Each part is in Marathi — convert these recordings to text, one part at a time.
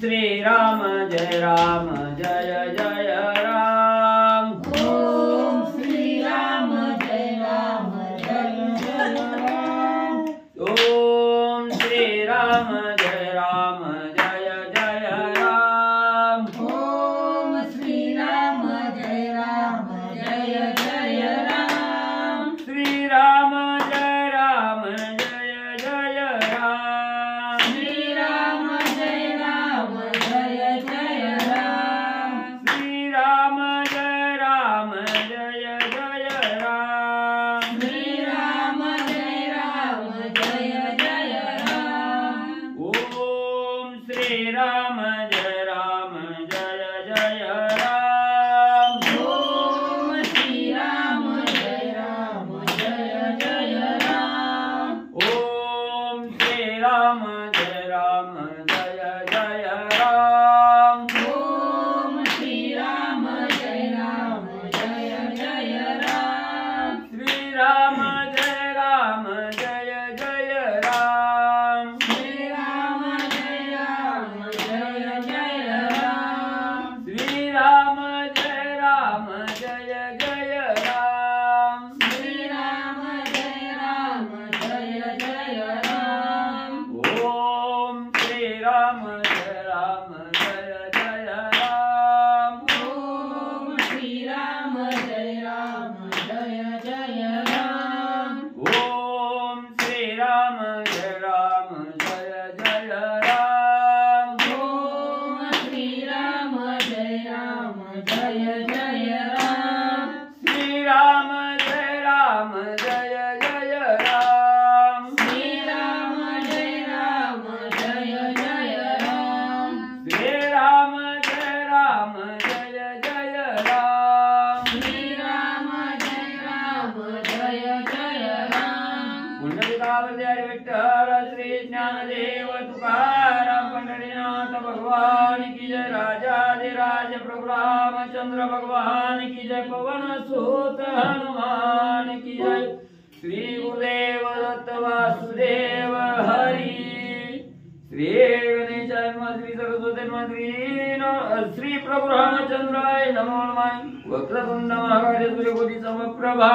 श्री राम जय जय राम। ओम श्री राम जय जय राम। ओम श्री राम जय जय राम। ओम श्री राम जय जय राम। श्री राम जय जय राम। श्री राम जय जय राम। श्री राम जय जय राम। श्री राम जय जय राम। ओम श्री राम जय जय राम। ओम श्री राम जय जय राम। ओम श्री राम जय जय राम। ओम श्री राम जय जय राम। श्री राम जय जय राम। श्री राम जय जय राम। श्री राम जय जय राम। श्री राम जय जय राम। ओम श्री राम जय जय राम। ओम श्री राम जय जय राम। ओम श्री राम जय जय राम। ओम श्री राम जय जय राम। श्री राम जय जय राम। श्री राम जय जय राम। श्री राम जय जय राम। श्री राम जय जय राम। पुंडलिकावरती हरी विठ्ठल श्री ज्ञानदेव तुकाराम पंढरीनाथ भगवान की जय। राजाधिराज प्रभु रामचंद्र भगवान की जय। पवन सुत हनुमान की जय। श्री गुरुदेव दत्त वासुदेव हरी। श्री गणेशाय नमः। श्री सरस्वती नमः। श्री प्रभु रामचंद्राय नमो नमः। वक्रतुंड महाकाय सूर्यकोटि समप्रभा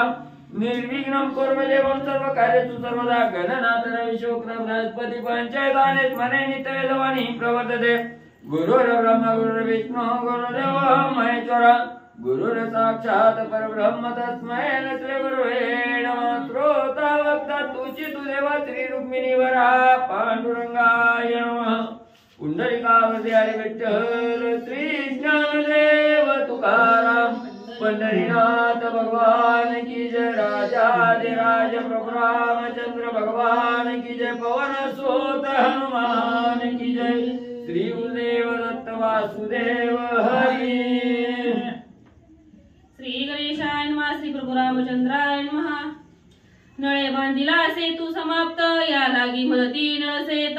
निर्विघ्नं कुरु मे देवं सर्वकार्येषु सर्वदा। गणनाथ विश्वक्र बृहस्पति पंचायताने स्मरे नित्यवेदवाणी प्रवर्तते। गुरुर्ब्रह्मा गुरुर्विष्णु गुरुर्देवो महेश्वरा। गुरुर् साक्षात् परब्रह्म तस्मै श्री गुरुवे नमः। श्रोता वक्ता तुचितु देवा श्री रुक्मिणी वराह पांडुरंगाय नमः। पुंडलिकावरती हरी विठ्ठल श्री ज्ञानदेव तुकाराम पंढरीनाथ भगवान की जय। राजाधिराज प्रभु रामचंद्र भगवान की जय। पवन सुत हनुमान की जय। श्री गुरुदेव दत्त वासुदेव हरी। श्री गणेशाय नमः। श्री प्रभु रामचंद्राय नमः। नळे बांधिला सेतू समाप्त या लागी मदती नळसेत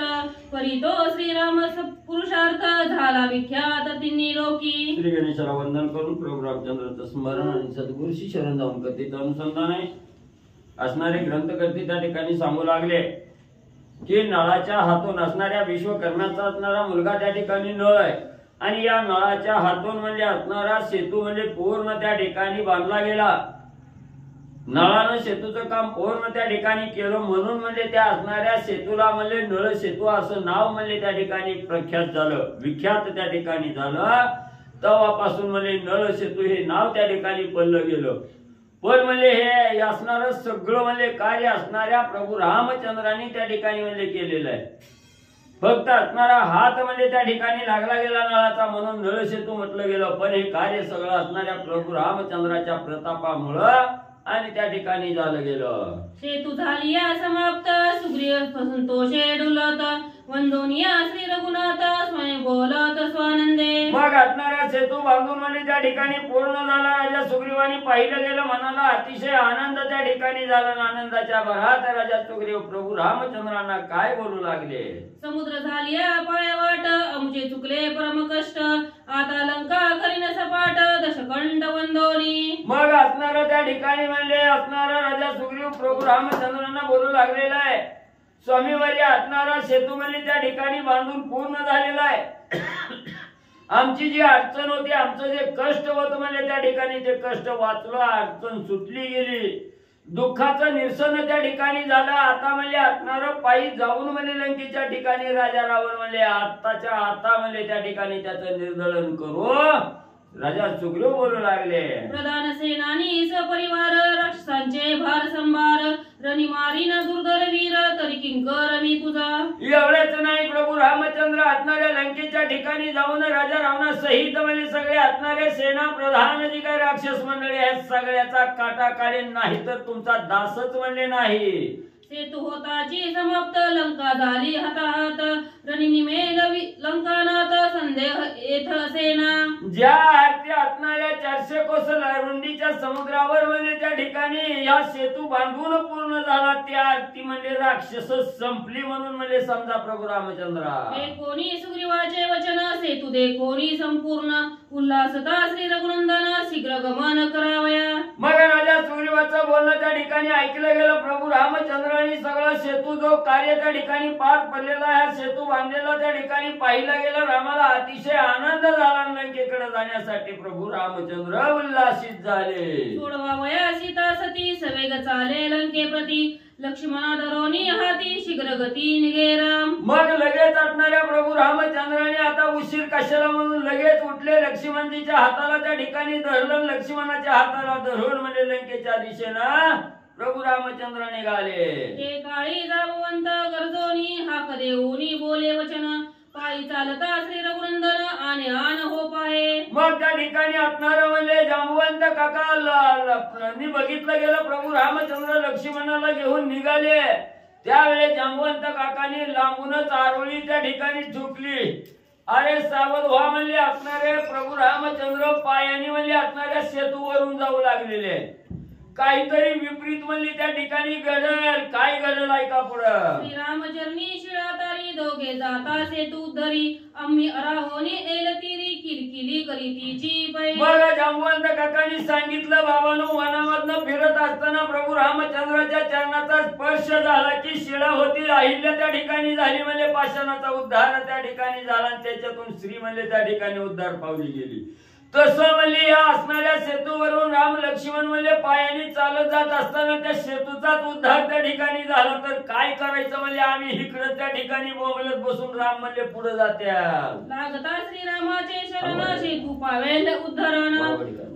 परितो श्रीराम पुरुषार्थ झाला विख्यात तिन्ही लोकी। श्री गणेशाला वंदन करून प्रभू रामचंद्राचं स्मरण आणि सद्गुरूशी शरण जाऊन कथेचं अनुसंधान आहे असणारे ग्रंथकर्ते त्या ठिकाणी सांगू लागले की नळाच्या हातून असणाऱ्या विश्वकर्म्याचा असणारा मुलगा त्या ठिकाणी नळ आहे आणि या नळाच्या हातून म्हणजे असणारा सेतू म्हणजे पूर्ण त्या ठिकाणी बांधला गेला। नळानं सेतूचं काम पूर्ण त्या ठिकाणी केलं म्हणून म्हणजे त्या असणाऱ्या सेतूला म्हणजे नळ सेतू असं नाव म्हणजे त्या ठिकाणी प्रख्यात झालं विख्यात त्या ठिकाणी झालं। तेव्हापासून म्हणजे नळ सेतू हे नाव त्या ठिकाणी पडलं गेलं। पण म्हणजे हे असणारं सगळं म्हणजे कार्य असणाऱ्या प्रभू रामचंद्रांनी त्या ठिकाणी म्हणजे केलेलं आहे। फक्त असणारा हात म्हणजे त्या ठिकाणी लागला गेला नळाचा म्हणून नळ सेतू म्हटलं गेलं। पण हे कार्य सगळं असणाऱ्या प्रभू रामचंद्राच्या प्रतापामुळं आणि त्या ठिकाणी झालं गेलं। सेतू झाली या समाप्त सुग्रीव संतोषे डुलत वंदोनिया श्री रघुनाथ स्वयं बोलत स्वानंदे। मग असणारा सेतू बांधून म्हणजे त्या ठिकाणी पूर्ण झाला। राजा सुग्रीवानी पाहिलं गेलं मनाला अतिशय आनंद त्या ठिकाणी झाला। आनंदाच्या भरात राजा सुग्रीव प्रभू रामचंद्रांना काय बोलू लागले। समुद्र झाली पायवाट आमचे चुकले परम कष्ट आता लंका करीन सपाट दशकंड वंदोनी। मग असणारा त्या ठिकाणी म्हणजे असणारा राजा सुग्रीव प्रभू रामचंद्रांना बोलू लागलेला आहे स्वामीवारी असणारा सेतू म्हणजे त्या ठिकाणी बांधून पूर्ण झालेला आहे। आमची जी अडचण होती, आमचं जे कष्ट होतं म्हणजे त्या ठिकाणी ते कष्ट वाचलं, अडचण सुटली गेली, दुःखाचं निरसन त्या ठिकाणी झालं. आता म्हणजे असणारं पायी जाऊन म्हणजे लंकेच्या ठिकाणी राजा रावण म्हणजे आत्ताच्या आता म्हणजे त्या ठिकाणी त्याचं निर्दलन करू. राजा सुग्रीव बोलू लागले, प्रधान सेनानी सपरिवार राक्षसांचे भार संभार, रणी मारीन दुर्धर वीर तरी किंकर मी तुझा. एवढेच नाही, प्रभू रामचंद्र असणाऱ्या लंकेच्या ठिकाणी जाऊन राजा रावणा सहित म्हणजे सगळे असणारे सेना प्रधान जी काही राक्षस मंडळी आहेत सगळ्याचा काटा काढेल, नाही तर तुमचा दासच म्हणले नाही. सेतू होताची समाप्त लंका झाली हातात, रणिनी मेल लंकानाथ संदेह येथ सेना. ज्या आरती असणाऱ्या 400 कोस रुंदीच्या समुद्रावर म्हणजे त्या ठिकाणी या सेतू बांधून पूर्ण झाला, त्या आरती म्हणजे राक्षस संपली म्हणून म्हणजे समजा प्रभू रामचंद्रा. हे कोणी सुग्रीवाचे वचन सेतू दे कोणी संपूर्ण, उल्हासता श्री रघुनंदन शीघ्र गमन करावया. मग राजा सुग्रीवाचं बोलणं त्या ठिकाणी ऐकलं गेलं. प्रभू रामचंद्रांनी सगळं सेतू जो कार्य त्या ठिकाणी पार पडलेला आहे, सेतू बांधलेला त्या ठिकाणी पाहिलं गेलं. रामाला अतिशय आनंद झाला लंकेकडे जाण्यासाठी. प्रभू रामचंद्र उल्हासित झाले. सोडवावया सीता सती सवेग चाले लंके प्रती, लक्ष्मणा धरोनी हाती शीघ्र गती निघे राम. मग लगेच असणाऱ्या प्रभू रामचंद्राने आता उशीर कशाला म्हणून लगेच उठले, लक्ष्मणजीच्या हाताला त्या ठिकाणी धरलं, लक्ष्मणाच्या हाताला धरून म्हणजे लंकेच्या दिशेनं प्रभू रामचंद्र निघाले. ते काळी जामवंत गरजोनी हाक देऊनी बोले वचन, पायी चालता श्री रघुनंदन आणि आन हो पाहे. मग त्या ठिकाणी असणार म्हणजे जामवंत काका बघितलं गेलं प्रभू रामचंद्र लक्ष्मणाला घेऊन निघाले. त्यावेळेस जामवंत काकाने लांबूनच आरोळी त्या ठिकाणी झुकली. अरे सावध व्हा म्हणले असणारे प्रभू रामचंद्र पायाने म्हणजे असणाऱ्या सेतूवरून जाऊ लागलेले. काहीतरी विपरीत म्हणली त्या ठिकाणी घडल. काय घडल ऐका पुढं. श्रीरामचरणी शिळा तारी दोघे जाता सेतू धरी, आम्ही अराहोनी एल तिरी किलकिली करीतीची पै. मग जामवंत काकांनी सांगितलं, बाबांनो वनामधनं फिरत असताना प्रभू रामचंद्राच्या चरणाचा स्पर्श झाला की शिळा होती, अहिल्या त्या ठिकाणी झाली म्हणजे पाषाणाचा उद्धार त्या ठिकाणी झाला आणि त्याच्यातून श्री म्हणले त्या ठिकाणी उद्धार पावली गेली. तसं म्हणजे या असणाऱ्या सेतूवरून राम लक्ष्मण म्हणजे पायाने चालत जात असताना त्या सेतूचाच उद्धार त्या ठिकाणी झाला. तर काय करायचं म्हणजे आम्ही इकडे त्या ठिकाणी बोंबलत बसून राम म्हणजे पुढे जात्या. लागता श्रीरामाचे शरण सेतू पावेल उद्धरण,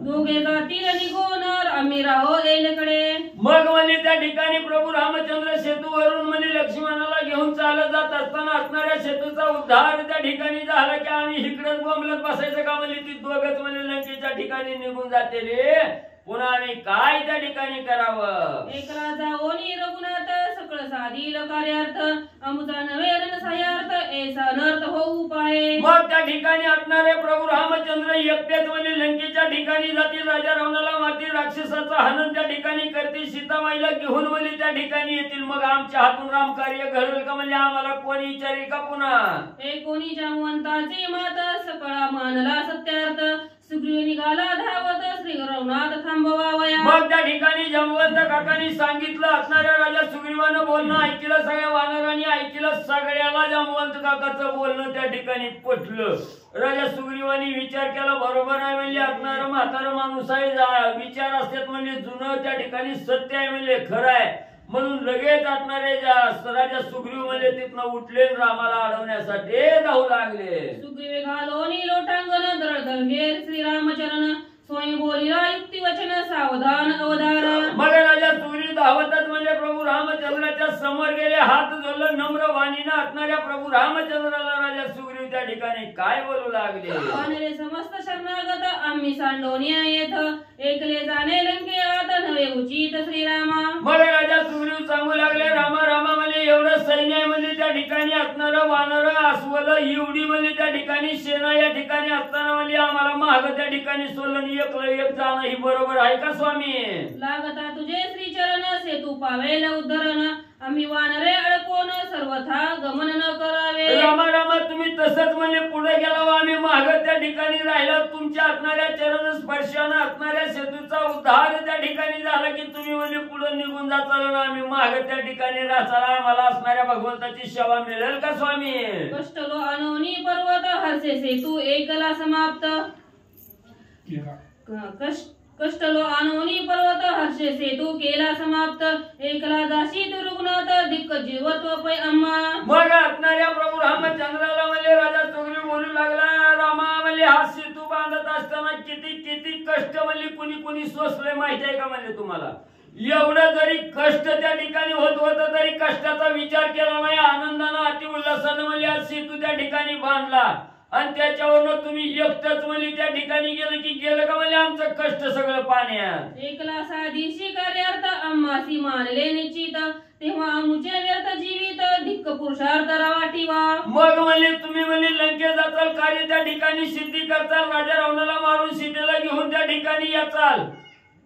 दोघे जातील निघून आम्ही राहो एलकडे. मग म्हणजे त्या ठिकाणी प्रभू रामचंद्र सेतूवरून म्हणजे लक्ष्मणाला घेऊन चालत जात असताना असणाऱ्या सेतूचा उद्धार त्या ठिकाणी झाला की आम्ही इकडेच बोंबलत बसायचं का म्हणजे ती दोघच म्हणजे लंकेच्या ठिकाणी निघून जाते रे. पुन्हा आम्ही काय त्या ठिकाणी करावं. एक राजा ओनी रघुनाथ सकळ साधील कार्यार्थ, आमचा नवे रणसायार्थ ऐसा नर्थ होऊ पाहे. मग त्या ठिकाणी असणारे प्रभू रामचंद्र एकटेच म्हणजे लंकेच्या ठिकाणी जातील, राजा रावणाला मारतील, राक्षसाचं हनन त्या ठिकाणी करतील, सीतामाईला घेऊन म्हणजे त्या ठिकाणी येतील. मग आमच्या हातून राम कार्य घडेल का म्हणजे आम्हाला कोणी विचारेल का पुन्हा. हे कोणी जामवंताचे मात सकळा मानला सत्यार्थ, सुग्रीव निघाला धावत श्री रघुनाथ थांबवावया. मग त्या ठिकाणी जामवंत काकांनी सांगितलं, असणाऱ्या राजा सुग्रीवानं बोलणं ऐकलं, सगळ्या वानरांनी ऐकलं, सगळ्याला जामवंत काकाचं बोलणं त्या ठिकाणी पटलं. राजा सुग्रीवानी विचार केला, बरोबर आहे म्हणजे असणारं म्हातारं माणूस आहे, विचार असतात म्हणजे जुनं त्या ठिकाणी सत्य आहे म्हणजे खरं आहे म्हणून लगेच असणारे राजा सुग्रीव म्हणजे तिथनं उठले, रामाला अडवण्यासाठी धावू लागले. सुग्रीवे घालोनी लोटांगण दळदळगे श्रीरामचरण, स्वयं बोलिला युक्ती वचन सावधान अवधान. मग राजा सुग्रीव धावतच म्हणजे प्रभू रामचंद्राच्या समोर गेले, हात जोडलं, नम्र वाणीनं असणाऱ्या प्रभू रामचंद्राला राजा सुग्रीव त्या ठिकाणी काय बोलू लागले. वानरे समस्त शरणागत आम्ही सांडोनिया येथ, एकले जाणे लंकेत नवे उचित श्रीरामा. मग राजा सुग्रीव सांगू लागले, रामा रामा म्हणजे एवढं सैन्य आहे म्हणजे त्या ठिकाणी असणारं वानर अस्वल एवढी म्हणजे त्या ठिकाणी सेना या ठिकाणी असताना म्हणजे आम्हाला महाग त्या ठिकाणी सोडलं, एकलं एक जाणं ही बरोबर आहे का स्वामी. लागता तुझे श्रीचरण सेतू पावेल उद्धरण, आम्ही वानरे अडकवून सर्वथा गमन न करावे. रामा रामा तुम्ही तसंच म्हणजे पुढे गेला, आम्ही माग त्या ठिकाणी राहिला, तुमच्या असणाऱ्या चरण स्पर्शानं असणाऱ्या सेतूचा उद्धार त्या ठिकाणी झाला की तुम्ही म्हणजे पुढे निघून जाचाल, आम्ही माग त्या ठिकाणी राहचाल, आम्हाला असणाऱ्या भगवंताची सेवा मिळेल का स्वामी. कष्टलो अनोनी पर्वत हर्ष हर्षे सेतू एकला समाप्त कष्टलो आणोनी पर्वत हर्षे सेतू केला समाप्त एकला जाशी दुर्गुणात दिक्क जीवत्व पै अम्मा. मग असणाऱ्या प्रभू रामचंद्राला म्हणले राजा सुग्रीव बोलू लागला, रामा म्हणले हा सेतू बांधत असताना किती किती कष्ट म्हणले कुणी कुणी सोसले माहिती आहे का म्हणले तुम्हाला. एवढं जरी कष्ट त्या ठिकाणी होत होतं तरी कष्टाचा विचार केला नाही, आनंदानं अति उल्हासानं म्हणजे आज सेतू त्या ठिकाणी बांधला आणि त्याच्यावरनं तुम्ही एकटच म्हणजे त्या ठिकाणी गेलं की गेलं का म्हणजे आमचं कष्ट सगळं पाण्यात. एकला साधीशी कार्यार्थ आम्हासी मानले निश्चित तेव्हा आमुचे व्यर्थ जीवित धिक्क पुरुषार्थ रावाठीवा. मग म्हणजे तुम्ही म्हणजे लंकेत जाचाल, कार्य त्या ठिकाणी सिद्धी करताल, राजा रावणाला मारून सीतेला घेऊन त्या ठिकाणी याचाल.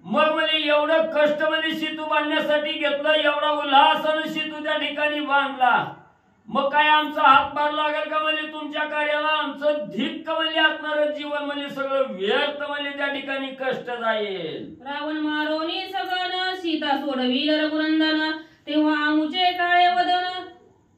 मग म्हणजे एवढं कष्ट म्हणजे सेतू बांधण्यासाठी घेतलं, एवढा उल्हासानं सेतू त्या ठिकाणी बांधला. मग काय आमचा हातभार लागेल का म्हणजे तुमच्या कार्याला. आमचं धिक्क म्हणजे असणारं जीवन म्हणजे सगळं व्यर्थ म्हणजे त्या ठिकाणी कष्ट जाईल. रावण मारोनी सगळं सीता सोडविल रघुनंदन तेव्हा आमुचे काळे वदन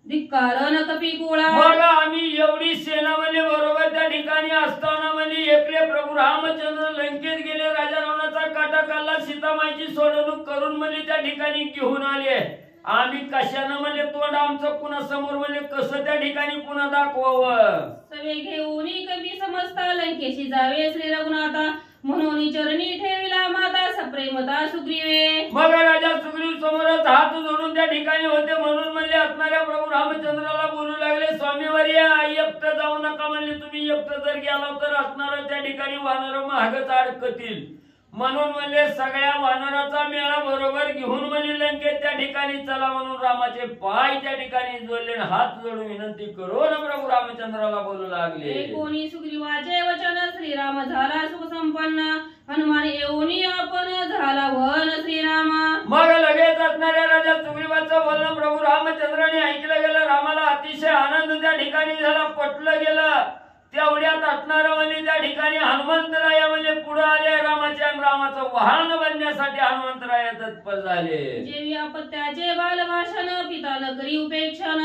धिक्कार न कपी कोळा. मग आम्ही एवढी सेना म्हणजे बरोबर त्या ठिकाणी असताना म्हणजे एकले प्रभू रामचंद्र लंकेत गेले, राजा रावणाचा काटा काढला, सीतामाईची सोडवणूक करून म्हणजे त्या ठिकाणी घेऊन आले. आम्ही कशानं म्हणजे तोंड आमचं पुन्हा समोर म्हणजे कसं त्या ठिकाणी पुन्हा दाखवावं. सवे घेऊन कवी समजता लंकेशी जावे श्री रघुनाथा म्हणून चरणी ठेविला माता सप्रेमता सुग्रीवे. मग राजा सुग्रीव समोरच हात जोडून त्या ठिकाणी होते म्हणून म्हणले असणाऱ्या प्रभू रामचंद्राला बोलू लागले, स्वामीवर्य एकटं जाऊ नका म्हणले, तुम्ही एकटं जर गेला तर असणार त्या ठिकाणी वानर महागच अडकतील. म्हणून म्हणले सगळ्या वानराचा मेळा बरोबर घेऊन म्हणजे लंकेत त्या ठिकाणी चला म्हणून रामाचे पाय त्या ठिकाणी जोडले, हात जोडून विनंती करून प्रभू रामचंद्राला बोलू लागले. कोणी सुग्रीवाचे वचन श्रीराम झाला सुख संपन्न हनुमान येऊनी आपण झाला वन श्रीराम. मग लगेच असणाऱ्या राजा सुग्रीवाचं बोलणं प्रभू रामचंद्राने ऐकलं गेलं. रामाला अतिशय आनंद त्या ठिकाणी झाला, पटलं गेलं. तेवढ्यात असणारं म्हणजे त्या ठिकाणी हनुमंतराया म्हणजे पुढे आले रामाच्या रामाचं वाहन बनण्यासाठी हनुमंतराया तत्पर झाले. जेवी अपत्याचे बालभाषण पिता न करी उपेक्षण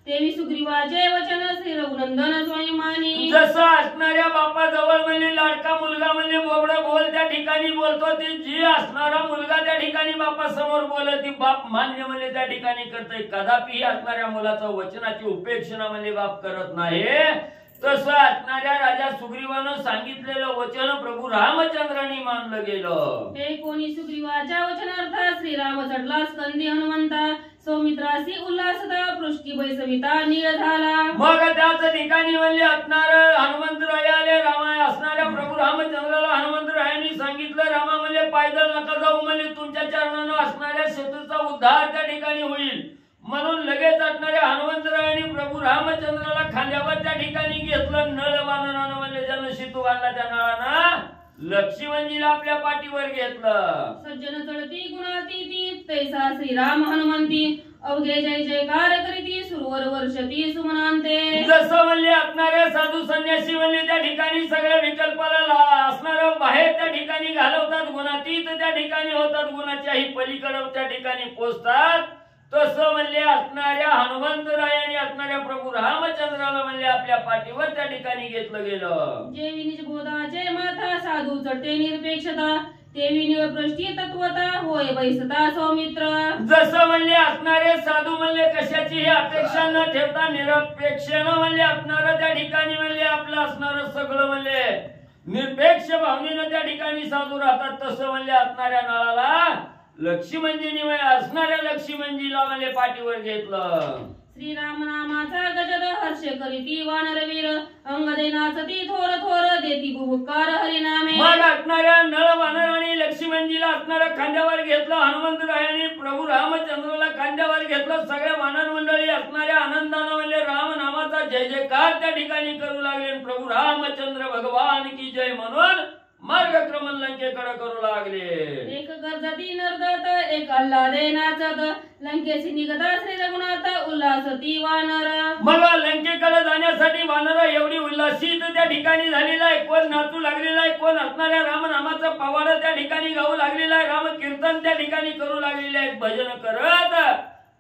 तेवी सुग्रीवाचे वचन श्री रघुनंदन स्वयंमानी. जसं असणाऱ्या बापाजवळ म्हणजे लाडका मुलगा म्हणजे बोबडं बोल त्या ठिकाणी बोलतो, ती जी असणारा मुलगा त्या ठिकाणी बापा समोर बोलत ती बाप मान्य म्हणजे त्या ठिकाणी करतोय. कदापि असणाऱ्या मुलाचं वचनाची उपेक्षणा म्हणजे बाप करत नाही. तसं असणाऱ्या राजा सुग्रीवानं सांगितलेलं वचन प्रभू रामचंद्रांनी मानलं गेलं. हे कोणी सुग्रीवाच्या वचनार्थ श्रीराम चढला स्कंदी हनुमंता सौमित्रासी उल्हासता पृष्टी बैसविता नीळ झाला. मग त्याच ठिकाणी म्हणजे असणार हनुमंतराय आले. रामा असणाऱ्या प्रभू रामचंद्राला हनुमंतरायांनी सांगितलं, रामा म्हणजे पायदळ नका जाऊ म्हणजे तुमच्या चरणानं असणाऱ्या सेतूचा उद्धार त्या ठिकाणी होईल. म्हणून लगेच असणाऱ्या हनुमंतरायांनी प्रभू रामचंद्राला खांद्यावर त्या ठिकाणी घेतलं. नळ वानरानं म्हणजे ज्यानं सेतू बांधला त्या नळानं लक्ष्मणजीला आपल्या पाठीवर घेतलं. सज्जन चढती गुणाती ती तैसा श्रीराम हनुमंती अवघे जय जयकार करीती सुरवर वर्षती सुमनांते. जसं म्हणले असणारे साधू संन्यासी म्हणले त्या ठिकाणी सगळ्या विकल्पाला असणार बाहेर त्या ठिकाणी घालवतात, गुणातीत त्या ठिकाणी होतात, गुणाच्याही पलीकडे त्या ठिकाणी पोचतात. तसं म्हणले असणाऱ्या हनुमंतरायाने असणाऱ्या प्रभू रामचंद्राला म्हणले आपल्या पाठीवर त्या ठिकाणी घेतलं गेलं. जेवी निज बोधाचे माथा साधू चढते निरपेक्षता तेवी निळपृष्ठी तत्वता होय बैसता सौमित्र. जसं म्हणले असणारे साधू म्हणले कशाचीही अपेक्षा न ठेवता निरपेक्षानं म्हणले असणार त्या ठिकाणी म्हणले आपलं असणार सगळं म्हणले निरपेक्ष भावनेनं त्या ठिकाणी साधू राहतात. तसं म्हणले असणाऱ्या नळाला लक्ष्मणजीने असणाऱ्या लक्ष्मणजीला म्हणजे पाठीवर घेतलं. श्रीराम नामाचा गजर हर्ष करीती वानरवीर अंगदे नाचती थोर थोर देती भुभुकार हरिनामे. मग असणाऱ्या नळ वानराने लक्ष्मणजीला असणाऱ्या खांद्यावर घेतलं. हनुमंतरायाने प्रभू रामचंद्राला खांद्यावर घेतलं. सगळ्या वानर मंडळी असणाऱ्या आनंदानं म्हणजे राम नामाचा जय जयकार त्या ठिकाणी करू लागले. प्रभू रामचंद्र भगवान की जय म्हणून मार्गक्रमण लंकेकडे करू लागले. एक गर्जती नर्दत एक अल्लादे नाचत लंकेशी निघता श्री रघुनाथ उल्हासती वानर. मग लंकेकडे जाण्यासाठी वानर एवढी उल्हासित त्या ठिकाणी झालेला आहे. कोण नाचू लागलेला आहे, कोण असणाऱ्या रामनामाचा पवाडा त्या ठिकाणी गाऊ लागलेला आहे, राम कीर्तन त्या ठिकाणी करू लागलेले आहेत. भजन करत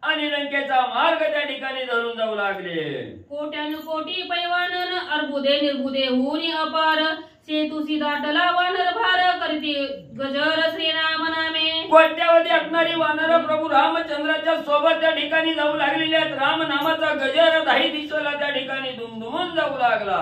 आणि लंकेचा मार्ग त्या ठिकाणी धरून जाऊ लागले. कोट्यानुकोटी पैवानन अर्बुदे निर्बुदे होऊन अपार सेतुसी दाटला वानर भार करते गजर श्रीराम नामे. कोट्यावधी असणारी वानर प्रभू रामचंद्राच्या सोबत त्या ठिकाणी जाऊ लागलेली आहेत. राम नामाचा गजर दाही दिशेला त्या ठिकाणी दुमदुमून जाऊ लागला.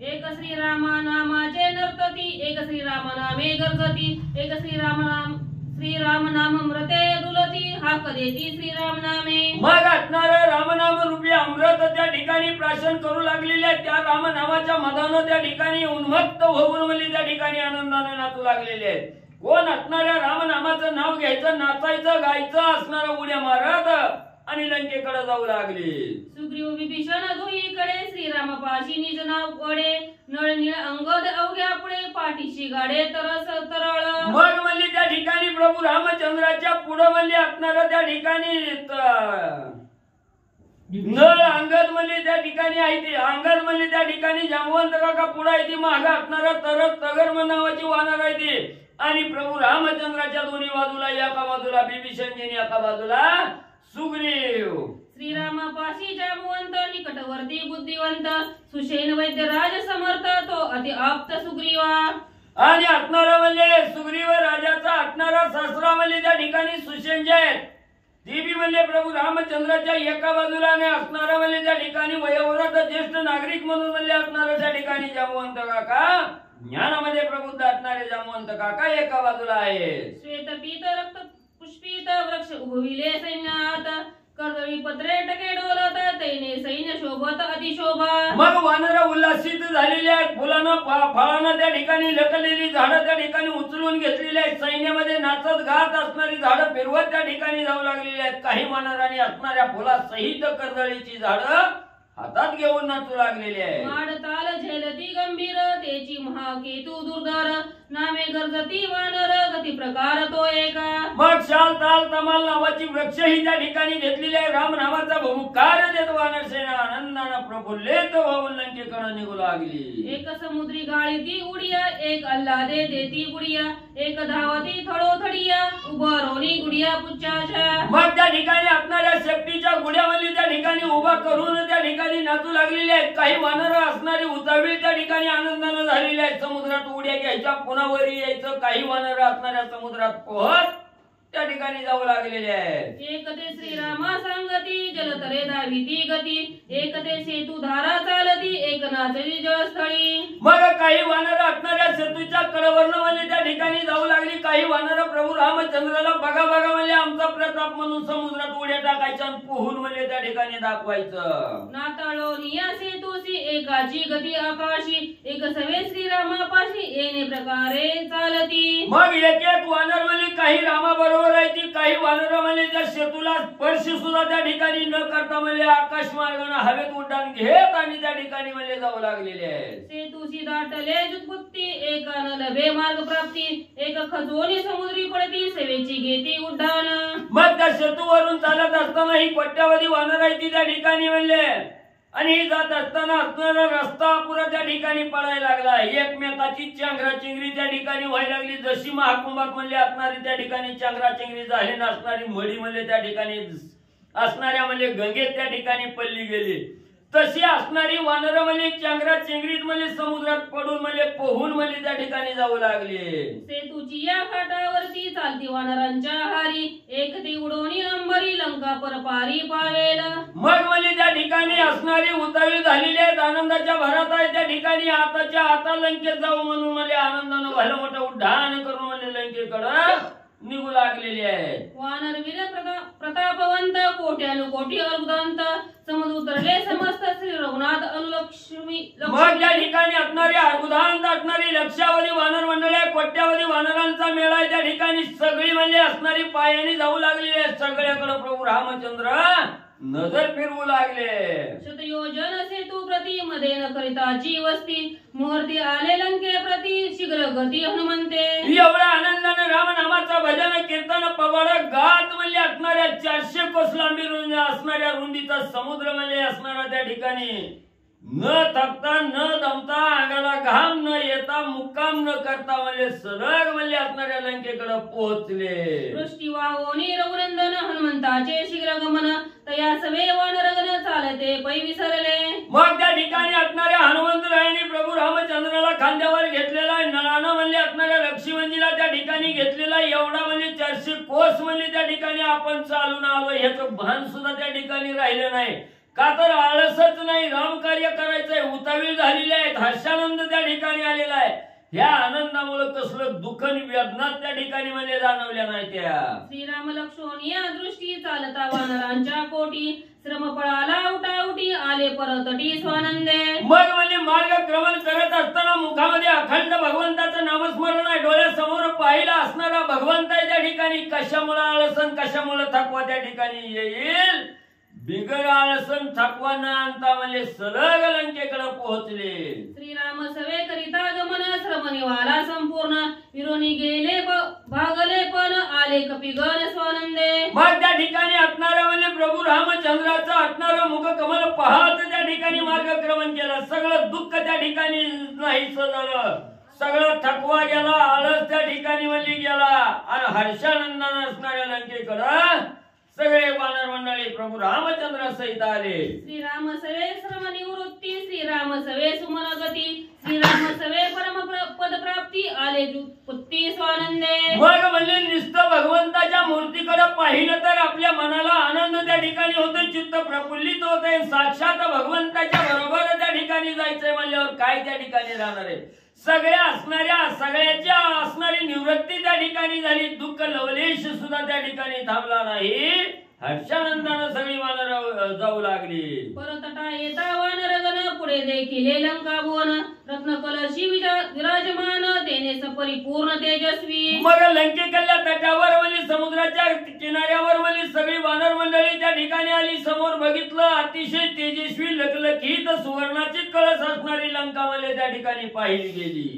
एक श्रीरामा नामाचे नर्तती एक श्रीराम नामे गरजती एक श्रीराम नाम मृते डुलती हाक देती श्रीराम नामे. मग असणार रामनाम रूपी अमृत त्या ठिकाणी प्राशन करू लागलेले आहेत. त्या रामनामाच्या मधानं त्या ठिकाणी उन्मत्त होऊन म्हणजे त्या ठिकाणी आनंदाने नाचू लागलेले आहेत. कोण असणाऱ्या रामनामाचं नाव घ्यायचं, नाचायचं, गायचं, असणारा उड्या मारत आणि लंकेकडे जाऊ लागले. सुग्रीव विभीषण दोहीकडे श्रीरामापाशी निज नाव वडे नळनीळ अंगद अवघ्या पुढे पाठीशी गाडे तरस तरळ. मग म्हणजे त्या ठिकाणी प्रभू रामचंद्राच्या पुढे म्हणजे असणारा त्या ठिकाणी नळ अंगद म्हणजे त्या ठिकाणी आहे ती अंगद म्हणजे त्या ठिकाणी जांबवंत काका पुढे आहे ती माग असणारा तरस तगर नावाची वानर आहे ती. आणि प्रभू रामचंद्राच्या दोन्ही बाजूला एका बाजूला बिभीषणजी एका बाजूला सुग्रीव. श्रीरामापाशी जांबवंत निकटवर्ती बुद्धिवंत सुषेण वैद्य राज समर्थ तो अति आप्त सुग्रीवा. आणि असणारा म्हणजे सुग्रीव राजाचा असणारा सासरा म्हणजे त्या ठिकाणी सुषेण आहेत. ती बी म्हणजे प्रभू रामचंद्राच्या एका बाजूला आणि असणारा म्हणजे त्या ठिकाणी वयोवृद्ध ज्येष्ठ नागरिक म्हणून म्हणजे असणारा त्या ठिकाणी जांबवंत काका ज्ञानामध्ये प्रबुद्ध असणारे जांबवंत काका एका बाजूला आहे. श्वेत पीत रक्त पुष्पित वृक्ष उभविले सैन्यात कर्दळी पत्रे टके डोलत तैने सैन्य शोभत अतिशोभा. मग वानर उल्हासित झालेले आहेत. फुलानं फळानं त्या ठिकाणी लटलेली झाडं त्या ठिकाणी उचलून घेतलेली आहेत. सैन्यामध्ये नाचत गात असणारी झाडं फिरवत त्या ठिकाणी जाऊ लागलेली आहेत. काही वानरांनी असणाऱ्या फुलासहित कर्दळीची झाडं हातात घेऊन नाचू लागलेली आहे. माड ताल झेलती गंभीर तेची महाकेतू दुर्धर नामे गरजती वानर गती प्रकार तो एका. मग शाल ताल तमाल नावाची वृक्ष ही त्या ठिकाणी घेतलेली आहे. राम नामाचा बहुकार देत वानर सेना आनंदानं प्रफुल्लित होऊन लंकेकडे निघू लागली. एक समुद्री गाळीती उडिया एक अल्लादे देती गुडिया एक धावती थडोथडिया उभं रोनी गुडिया पुच्चाच्या. मग त्या ठिकाणी असणाऱ्या शेपटीच्या गुड्यामध्ये त्या ठिकाणी उभा करून त्या ठिकाणी नाचू लागलेले आहेत. काही वानर असणारी उतावीळ त्या ठिकाणी आनंदानं झालेले आहेत. समुद्रात उड्या घ्यायच्या पुन्हा वरी यायचं. काही वानर असणाऱ्या समुद्रात पोहत त्या ठिकाणी जाऊ लागलेले आहेत. एक ते श्रीरामा सांगती जलतरे धाविती गती एक ते सेतू धारा चालती एक नाचली जळस्थळी. मग काही वानर असणाऱ्या सेतूच्या कडेवरनं म्हणजे त्या ठिकाणी जाऊ लागली. काही वानर प्रभू रामचंद्राला बघा बघा म्हणजे आमचा प्रताप म्हणून समुद्रात उड्या टाकायच्या आणि पोहून म्हणजे त्या ठिकाणी दाखवायचं. नाताळोनिया सेतूसी एकाची गती आकाशी एक सवे श्रीरामापाशी येणे प्रकारे चालती. मग एक एक वानर म्हणजे काही रामाबरोबर आहे ती. काही वानर म्हणजे त्या सेतूला स्पर्श सुद्धा त्या ठिकाणी न करता म्हणजे आकाश मार्गाने हवेत उड्डाण घेत आणि त्या ठिकाणी म्हणजे जाऊ लागलेले आहेत. सेतूसी दाटले जुत्पुत्ती एका न लभे मार्ग प्राप्ती एक खचोनी समुद्री पडती सेवेची घेती उड्डाण. मग त्या सेतूवरून चालत असताना ही कोट्यावधी वानर आहे ती त्या ठिकाणी म्हणले आणि जात असताना असणारा रस्ता पुरा त्या ठिकाणी पडायला लागला. एकमेकाची चांगरा चिंगरी त्या ठिकाणी व्हायला लागली. जशी महाकुंभात म्हणले असणारी त्या ठिकाणी चांगरा चिंगरी झाली नसणारी मडी म्हणले त्या ठिकाणी असणाऱ्या म्हणजे गंगेत त्या ठिकाणी पडली गेली. तशी असणारी वानर म्हणजे चांगरा चिंगरीत म्हणजे समुद्रात पडून म्हणजे पोहून म्हणजे त्या ठिकाणी जाऊ लागले. सेतूची या घाटावरती चालती वानरांच्या हारी एक ती उडवणी अंबरी लंका परपारी पावेल. मग म्हणजे त्या ठिकाणी असणारी उतावी झालेली आहेत. आनंदाच्या भरात आहे. त्या ठिकाणी आताच्या आता लंकेत जाऊ म्हणून म्हणजे आनंदानं भलं मोठं उड्डाण करून म्हणजे लंकेकडे निघू लागलेली आहेत. वानरवीर प्रतापवंत कोट्यानुकोटी अर्बुदंत समुद्र उतरले समस्त श्री रघुनाथ अनुलक्ष्मी. मग त्या ठिकाणी असणारी अर्बुदांत असणारी लक्षावधी वानर मंडळी कोट्यावधी वानरांचा मेळा आहे. त्या ठिकाणी सगळी म्हणजे असणारी पायाने जाऊ लागलेली आहे. सगळ्याकडे प्रभू रामचंद्र नजर फिरवू लागले. शतयोजन सेतू प्रति मध्ये न करिताची वस्ती मुहूर्ती आले लंके प्रति शीघ्र गती हनुमंते. एवढ्या आनंदाने रामनामाचा भजन कीर्तन पवाड गात म्हणजे असणाऱ्या 400 कोस लांबी रुंदी असणाऱ्या रुंदीचा समुद्र म्हणजे असणारा त्या ठिकाणी न थकता न दमता अंगाला घाम न येता मुख मुक्काम न करता म्हणले सरळ म्हणले असणाऱ्या लंकेकडे पोहोचले. दृष्टी वाहोनी रघुनंदन हनुमंताचे शीघ्र गमन तया सवे वानरगण चालते पै विसरले. मग त्या ठिकाणी असणाऱ्या हनुमंतरायांनी प्रभू रामचंद्राला खांद्यावर घेतलेला आहे. नळानं म्हणले असणाऱ्या लक्ष्मणजीला त्या ठिकाणी घेतलेला एवढा म्हणजे 400 कोस म्हणले त्या ठिकाणी आपण चालून आलो. ह्याचं भान सुद्धा त्या ठिकाणी राहिलं नाही. का तर आळसच नाही, रामकार्य करायचंय, उतावीळ झालेले आहेत, हर्षानंद त्या ठिकाणी आलेला आहे. ह्या आनंदामुळे कसलं दुःख आणि वेदना त्या ठिकाणी म्हणजे जाणवल्या नाही. त्या श्रीराम लक्ष्मण या दृष्टी चालता वानरांच्या कोटी श्रम पळाला उठाउटी आले परतटी स्वानंदे. मग म्हणजे मार्गक्रमण करत असताना मुखामध्ये अखंड भगवंताचं नामस्मरण आहे. डोळ्यासमोर पाहिला असणारा भगवंत आहे. त्या ठिकाणी कशामुळे आळसन कशामुळे थकवा त्या ठिकाणी येईल. बिगर आळसन थकवा न आणता म्हणजे सरळ लंकेकडे पोहोचले. श्रीराम सवे करिता गमन श्रम निवाला संपूर्ण विरोनी गेले भागले पण आले कपिगण स्वानंदे. मग त्या ठिकाणी असणारा म्हणजे प्रभू रामचंद्राचं असणारं मुख कमल पाहत त्या ठिकाणी मार्गक्रमण केलं. सगळं दुःख त्या ठिकाणी नाहीस झालं. सगळं थकवा गेला, आळस त्या ठिकाणी म्हणजे गेला आणि हर्षानंदानं असणाऱ्या लंकेकडे सगळे वानर मंडळी प्रभू रामचंद्र सहित आले. श्रीराम सवे श्रम निवृत्ती श्रीराम सवे सुमन गती श्रीराम सवे परम पद प्राप्ती आले पुत्ती स्वानंदे. मग म्हणजे नुसतं भगवंताच्या मूर्तीकडे पाहिलं तर आपल्या मनाला आनंद त्या ठिकाणी होतो, चित्त प्रफुल्लित होते. साक्षात भगवंताच्या बरोबर त्या ठिकाणी जायचंय म्हणल्यावर काय त्या ठिकाणी राहणार आहे. सगळ्याच्या असणारी निवृत्ती त्या ठिकाणी झाली. दुःख लवलेश सुद्धा त्या ठिकाणी थांबला नाही. हर्षानंदानं सगळी वानर जाऊ लागली. परतटा येता वानरगण पुढे देखील लंका भुवन रत्न कलशी विराजमान तेने परिपूर्ण तेजस्वी. मग लंकेकडल्या तटावर म्हणजे समुद्राच्या किनाऱ्यावर म्हणजे सगळी वानर मंडळी त्या ठिकाणी आली. समोर बघितलं अतिशय तेजस्वी लखलखीत सुवर्णाची कळस असणारी लंका म्हणजे त्या ठिकाणी पाहिली गेली.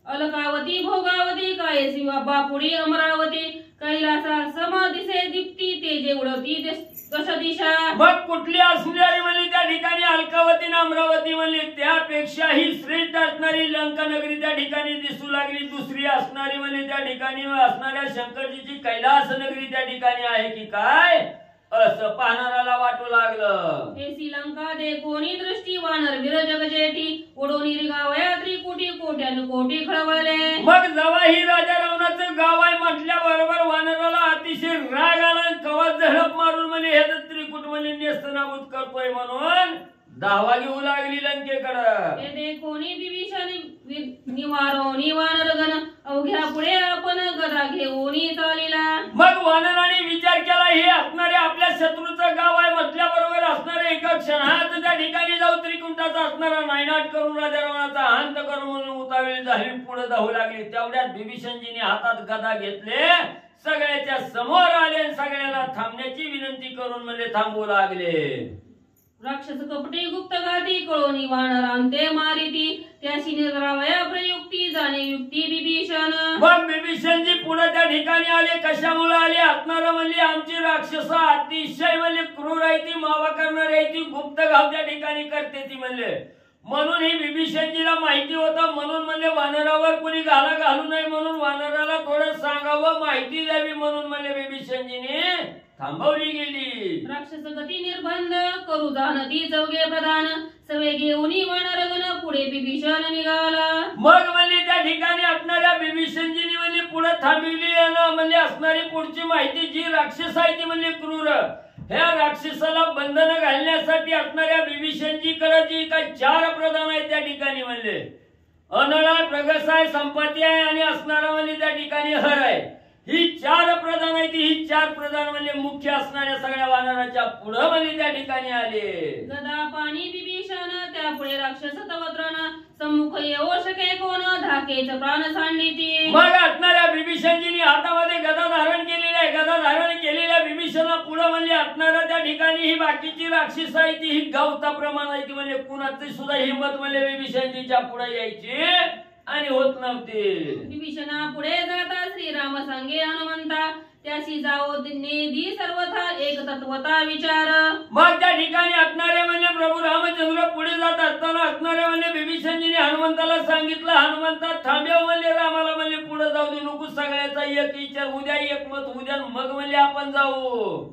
अलकावती भोगावती काय शिवा बापुडी अमरावती कैलासा सम दिसे दीप्ती तेजे उडवती दश दिशा. मग कुठली असणारी म्हणली त्या ठिकाणी अलकावती ना अमरावती म्हणली त्यापेक्षाही श्रेष्ठ असणारी लंका नगरी त्या ठिकाणी दिसू लागली. दुसरी असणारी म्हणली त्या ठिकाणी असणाऱ्या शंकरजीची कैलास नगरी त्या ठिकाणी आहे की काय असं पाहणाऱ्याला वाटू लागलं. हे श्रीलंका दे कोणी दृष्टी वानर वीर जगजेठी ओढोनी गावया त्रिकोटी कोट्यान कोटी खळवळले. मग जेव्हा ही राजा रावणाचं गाव आहे म्हटल्या बरोबर वानराला अतिशय राग आला. कवा झडप मारून म्हणे हे त्रिकुट म्हणे नेस्तनाबूत करतोय म्हणून धावा घेऊ लागली लंकेकडं. हे देखोनी विभीषण निवारो निवानरगण अवघ्या पुढे आपण गदा घेऊन चालिला. मग वानराने विचार केला हे असणारे आपल्या शत्रूचं गाव आहे म्हटल्या बरोबर असणारे एका क्षणात त्या ठिकाणी जाऊ त्रिकुंटाचा असणारा नायनाट करून राजा रावणाचा अंत करून म्हणून उतावीळ झाली पुढे धावू लागली. तेवढ्यात विभीषणजीने हातात गदा घेतले, सगळ्याच्या समोर आले, सगळ्याला थांबण्याची विनंती करून म्हणजे थांबू लागले. राक्षस कपटी गुप्त गाती कळोनी वानरांते मारिती त्याशी निर्ग्रावया प्रयुक्ती जाणे युक्ती विभीषण. मग विभीषणजी पुढे त्या ठिकाणी आले. कशामुळे आले असणार म्हणजे आमची राक्षस अतिशय म्हणजे क्रूर आहे ती, मावा करणारी आहे ती, गुप्त गाव त्या ठिकाणी करते ती म्हणले. म्हणून ही विभीषणजीला माहिती होतं. म्हणून म्हणजे वानरावर कोणी घाला घालू नये म्हणून वानराला थोडं सांगावं, माहिती द्यावी म्हणून म्हणजे विभीषणजीने थांबवली गेली. राक्षस गती निर्बंध करू जाणती चौघे प्रधान सवे घेऊन वानरगण पुढे विभीषण निघाला. मग म्हणजे त्या ठिकाणी असणाऱ्या विभीषणजीने म्हणजे पुढे थांबवली म्हणजे असणारी पुढची माहिती जी राक्षस आहे ती म्हणजे क्रूर, ह्या राक्षसाला बंधन घालण्यासाठी असणाऱ्या विभीषणजीकडे जी काही 4 प्रधान आहेत त्या ठिकाणी म्हणले अनळ आहे, प्रगस आहे, संपत्ती आहे आणि असणारा म्हणजे त्या ठिकाणी हर आहे. ही 4 प्रधान आहेत. ही 4 प्रधान म्हणजे मुख्य असणाऱ्या सगळ्या वानराच्या पुढे म्हणजे त्या ठिकाणी आले. गदा पाणी विभीषण त्या पुढे राक्षस तवत्रण सम्मुख येऊ शके कोण धाकेच प्राण सांडिती. मग असणाऱ्या विभीषणजीने हातामध्ये गदा धारण केलेली आहे. गदा धारण केलेल्या विभीषणा पुढे म्हणजे असणाऱ्या त्या ठिकाणी ही बाकीची राक्षस आहे ती ही गवता प्रमाण आहे ती म्हणजे कुणाची सुद्धा हिंमत म्हणजे विभीषणजीच्या पुढे यायची आणि होत नव्हते. विभीषणा पुढे जाता श्रीराम सांगे हनुमंता त्याशी जाओ नेदी सर्वथा एक तत्वता विचार. मग त्या ठिकाणी असणारे म्हणजे प्रभू रामचंद्र पुढे जात असताना असणारे म्हणजे विभीषणजीने हनुमंताला सांगितलं, हनुमंता थांबव म्हणजे रामाला म्हणजे पुढे जाऊ दे नको, सगळ्याचा एक विचार उद्या एकमत उद्या मग म्हणजे आपण जाऊ.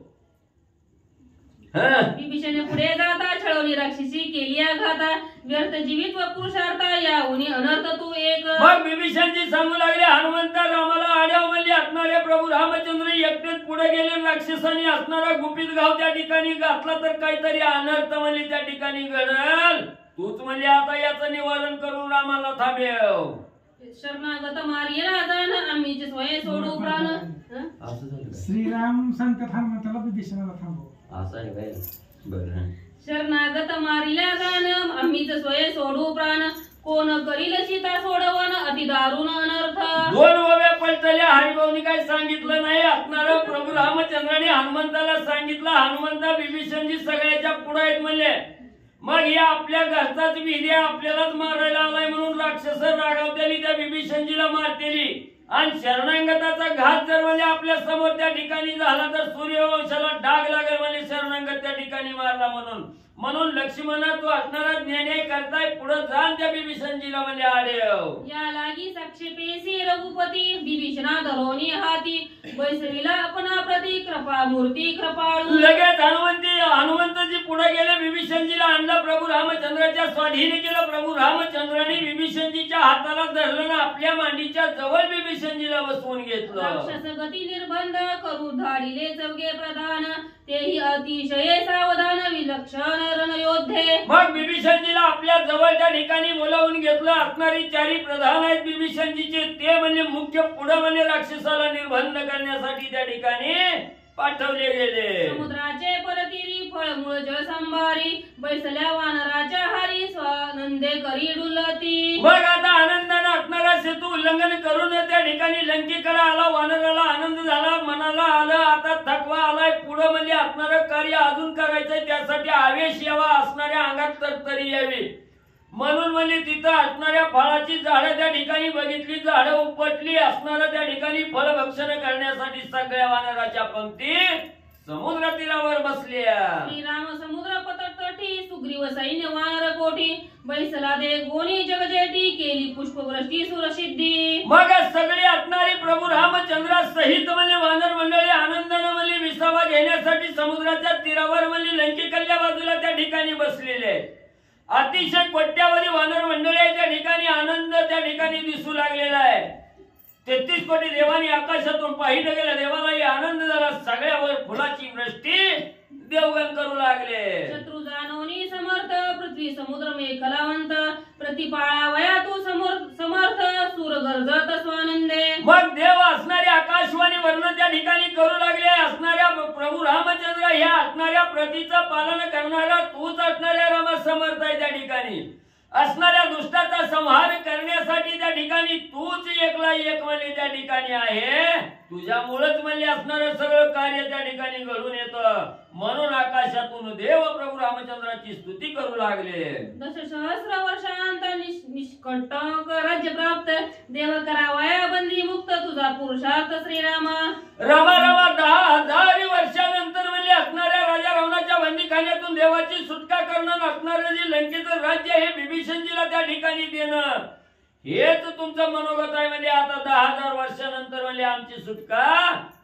विभीषण पुढे जाता छळवली राक्षसी केली आघाता व्यर्थ जीवित व पुरुषार्था या उनी अनर्थ तू एक. मग विभीषणजी सांगू लागले हनुमंता रामाला आड्याव म्हणजे असणारे प्रभू रामचंद्र एकटेच पुढे गेले, राक्षसांनी असणारा गुपित गाव त्या ठिकाणी घातला तर काहीतरी अनर्थ म्हणजे त्या ठिकाणी घडल, तूच म्हणजे आता याचं निवारण करून रामाला थांबेव. शरणागत मारिया जाण आम्हीच स्वयं सोडू प्राण. असं झालं श्रीराम सांगतात हनुमंताला विभीषणाला थांबव. असं आहे काय बरं. शरणागत मारिल्या जाण आम्हीच स्वयं सोडू प्राण कोण करील सीता सोडवण अति दारुण अनर्थ. दोन ओव्या पलटल्या हरिभाऊनी काय सांगितलं नाही. असणारा प्रभू रामचंद्राने हनुमंताला सांगितलं हनुमंता विभीषणजी सगळ्याच्या पुढे आहेत म्हणले. मग या आपल्या घरचाच विधी आपल्यालाच मारायला आलाय म्हणून राक्षस रागावतेली त्या विभीषणजीला मारतेली आणि शरणांगताचा घात जर म्हणजे आपल्या समोर त्या ठिकाणी झाला तर सूर्यवंशाला डाग लागेल म्हणजे शरणांगत त्या ठिकाणी मारला म्हणून लक्ष्मणा तू असणारा ज्ञानी करताय पुढे जाण त्या विभीषणजीला म्हणजे आडेव. या लागी साक्षेपेसी रघुपती विभीषणा धरोनी हाती बैसरीला आपणा प्रति कृपा मूर्ती कृपाळू. लगेच हनुमंतजी पुढे गेले, विभीषणजीला आणलं, प्रभू रामचंद्राच्या स्वाधीन केलं. प्रभू रामचंद्राने विभीषणजीच्या हाताला धरलं ना आपल्या मांडीच्या जवळ विभीषणजीला बसवून घेतलं. राक्षस गती निर्बंध करू धाडिले चौघे प्रधान तेही अतिशय सावधान विलक्षण रणयोद्धे. मग विभीषणजीला आपल्या जवळ त्या ठिकाणी बोलावून घेतलं. असणारी चारी प्रधान आहेत विभीषणजीचे, ते म्हणजे मुख्य पुढे म्हणजे राक्षसाला निर्बंध करण्यासाठी त्या ठिकाणी पाठवले गेले. समुद्राचे परतीरी फळमूळ जळ संभारी बैसल्या वानराच्या हारी स्वानंदे करी डुलती. मग आता आनंदाने असणारा सेतू उल्लंघन करून त्या ठिकाणी लंकेकडे आला. वानराला आनंद झाला, मनाला आलं आता थकवा आलाय, पुढे म्हणजे असणारं कार्य अजून करायचंय, त्यासाठी आवेश यावा, असणाऱ्या अंगात तरतरी यावी म्हणून म्हणजे तिथं असणाऱ्या फळाची झाडं त्या ठिकाणी बघितली, झाडं उपटली. असणारं त्या ठिकाणी फलभक्षण करण्यासाठी सगळ्या वानराच्या पंक्ती समुद्र तीरावर बसल्या. श्रीराम समुद्र पतटठी सुग्रीव सैन्य वानर कोठी बैसला दे गोनी जगजेटी केली पुष्पवृष्टी सुरसिद्धी. मग सगळे असणारे प्रभू रामचंद्रा सहित म्हणजे वानर मंडळी आनंदाने म्हणजे विसावा घेण्यासाठी समुद्राच्या तीरावर म्हणजे लंकेकडल्या बाजूला त्या ठिकाणी बसलेले अतिशय कोट्यावधी वानर मंडळी आहे. त्या ठिकाणी आनंद त्या ठिकाणी दिसू लागलेला आहे. 33 कोटी देवानी आकाशातून पाहिलं गेलं, देवालाही आनंद झाला, सगळ्यावर फुलाची वृष्टी देवगण करू लागले. शत्रू जाणवनी समर्थ पृथ्वी समुद्र मेखलावंत प्रतिपाळा वया तू समर्थ सूर गरजत स्वानंदे. मग देव असणारे आकाशवाणी वर्ण त्या ठिकाणी करू लागले. असणाऱ्या प्रभू रामचंद्र ह्या असणाऱ्या प्रतीचं पालन करणारा तूच असणाऱ्या राम समर्थ आहे. त्या ठिकाणी असणाऱ्या दुष्टाचा संहार करण्यासाठी त्या ठिकाणी तूच एकला एक म्हणजे त्या ठिकाणी आहे. तुझ्यामुळेच म्हणजे असणारं सगळं कार्य त्या ठिकाणी घडून येतं. म्हणून आकाशातून देव प्रभू रामचंद्राची स्तुती करू लागले. दशसहस्र वर्षांत निष्कंटक राज्य प्राप्त देव करावया बंदी मुक्त तुझा पुरुषार्थ श्रीराम. रामा 10,000 वर्षानंतर म्हणजे असणाऱ्या राजा रावणाच्या बंदीखान्यातून देवाची सुटका करणं, असणारं जे लंकेचं राज्य हे विभीषणजीला त्या ठिकाणी देणं, हेच तुमचं मनोगत आहे. म्हणजे आता 10,000 वर्षानंतर म्हणजे आमची सुटका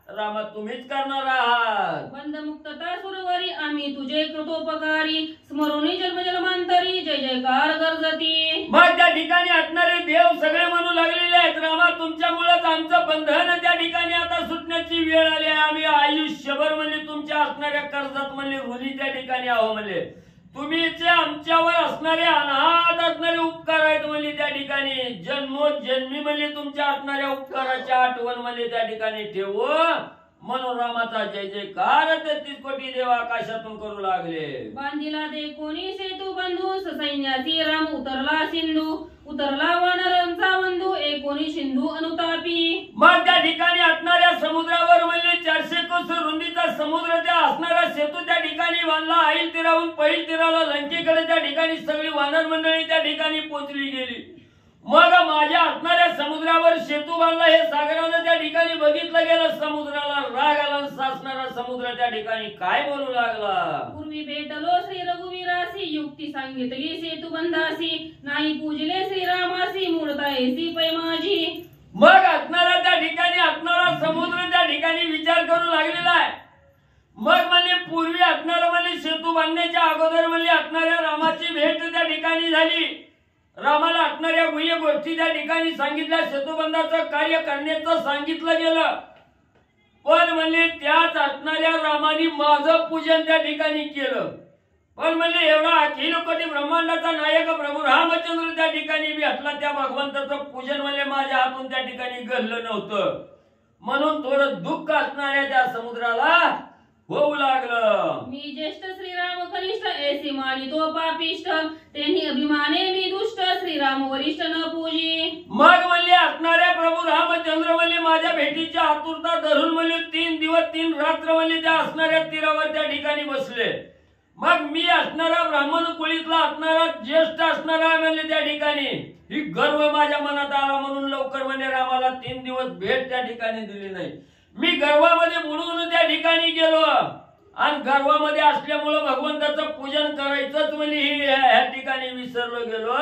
रामा तुम्हीच करणार आहात. बंद मुक्तता सुरवरी आम्ही तुझे कृतोपकारी स्मरुनी जन्मजन्मांतरी जय जयकार गरजती. मग त्या ठिकाणी असणारे देव सगळे म्हणू लागलेले आहेत रामा तुमच्यामुळेच आमचं बंधन त्या ठिकाणी आता सुटण्याची वेळ आली आहे. आम्ही आयुष्यभर म्हणजे तुमच्या असणाऱ्या कर्जात म्हणजे ऋणी त्या ठिकाणी आहो. म्हणजे तुम्ही जे आमच्यावर असणारे अनाथ असणारे उपकार आहेत म्हणजे त्या ठिकाणी जन्मोजन्मी म्हणजे तुमच्या असणाऱ्या उपकाराच्या आठवण म्हणजे त्या ठिकाणी ठेवू म्हणून रामाचा जय जयकार 33 कोटी देव आकाशातून करू लागले. बांधिला दे कोणी सेतू बंधू सैन्याची राम उतरला सिंधू उतरला वानरांचा बंधू एकोणी सिंधू अनुतापी. मग त्या ठिकाणी असणाऱ्या समुद्रावर म्हणजे 400 कोस रुंदीचा समुद्र त्या असणारा सेतू त्या ठिकाणी बांधला. आईल तीराहून पहिल तीराला लंकेकडे त्या ठिकाणी सगळी वानर मंडळी त्या ठिकाणी पोहोचली गेली. मग माझ्या असणाऱ्या समुद्रावर सेतू बांधला. हे सागरानं त्या ठिकाणी बघितलं गेलं. समुद्राला राग आला. सासणारा समुद्र त्या ठिकाणी काय बोलू लागला. पूर्वी भेटलो श्री रघुवीरासी, युक्ती सांगितली सेतू बंधासी, नाही पूजले श्रीरामासी, मूळता येसी पै माझी. मग असणारा त्या ठिकाणी असणारा समुद्र त्या ठिकाणी विचार करू लागलेला आहे. मग म्हणजे पूर्वी असणारा म्हणजे सेतू बांधण्याच्या अगोदर म्हणजे असणाऱ्या रामाची भेट त्या ठिकाणी झाली. रामाला असणाऱ्या गुह्य गोष्टी त्या ठिकाणी सांगितल्या. सेतुबंधाचं कार्य करण्याचं सांगितलं गेलं. पण म्हणजे त्याच असणाऱ्या रामाने माझं पूजन त्या ठिकाणी केलं. पण म्हणजे एवढा अखिल कोटी ब्रह्मांडाचा नायक प्रभू रामचंद्र त्या ठिकाणी भेटला. त्या भगवंताचं पूजन म्हणजे माझ्या हातून त्या ठिकाणी घडलं नव्हतं. म्हणून थोडं दुःख असणाऱ्या त्या समुद्राला होऊ लागलं. मी ज्येष्ठ श्रीराम कनिष्ठ, ऐसी मानी तो पापिष्ट, त्यांनी अभिमाने मी दुष्ट, श्रीराम वरिष्ठ न पूजी. मग म्हणले असणाऱ्या प्रभू रामचंद्र म्हणले माझ्या भेटीच्या आतुरता धरून म्हणले 3 दिवस 3 रात्र म्हणले त्या असणाऱ्या तीरावर त्या ठिकाणी बसले. मग मी असणारा ब्राह्मण कुळीतला असणारा ज्येष्ठ असणारा म्हणले त्या ठिकाणी ही गर्व माझ्या मनात आला. म्हणून लवकर म्हणजे रामाला 3 दिवस भेट त्या ठिकाणी दिली नाही. मी गर्वामध्ये बुडून त्या ठिकाणी गेलो आणि गर्वामध्ये असल्यामुळे भगवंताचं पूजन करायचंच म्हणजे ह्या ठिकाणी विसरलो गेलो.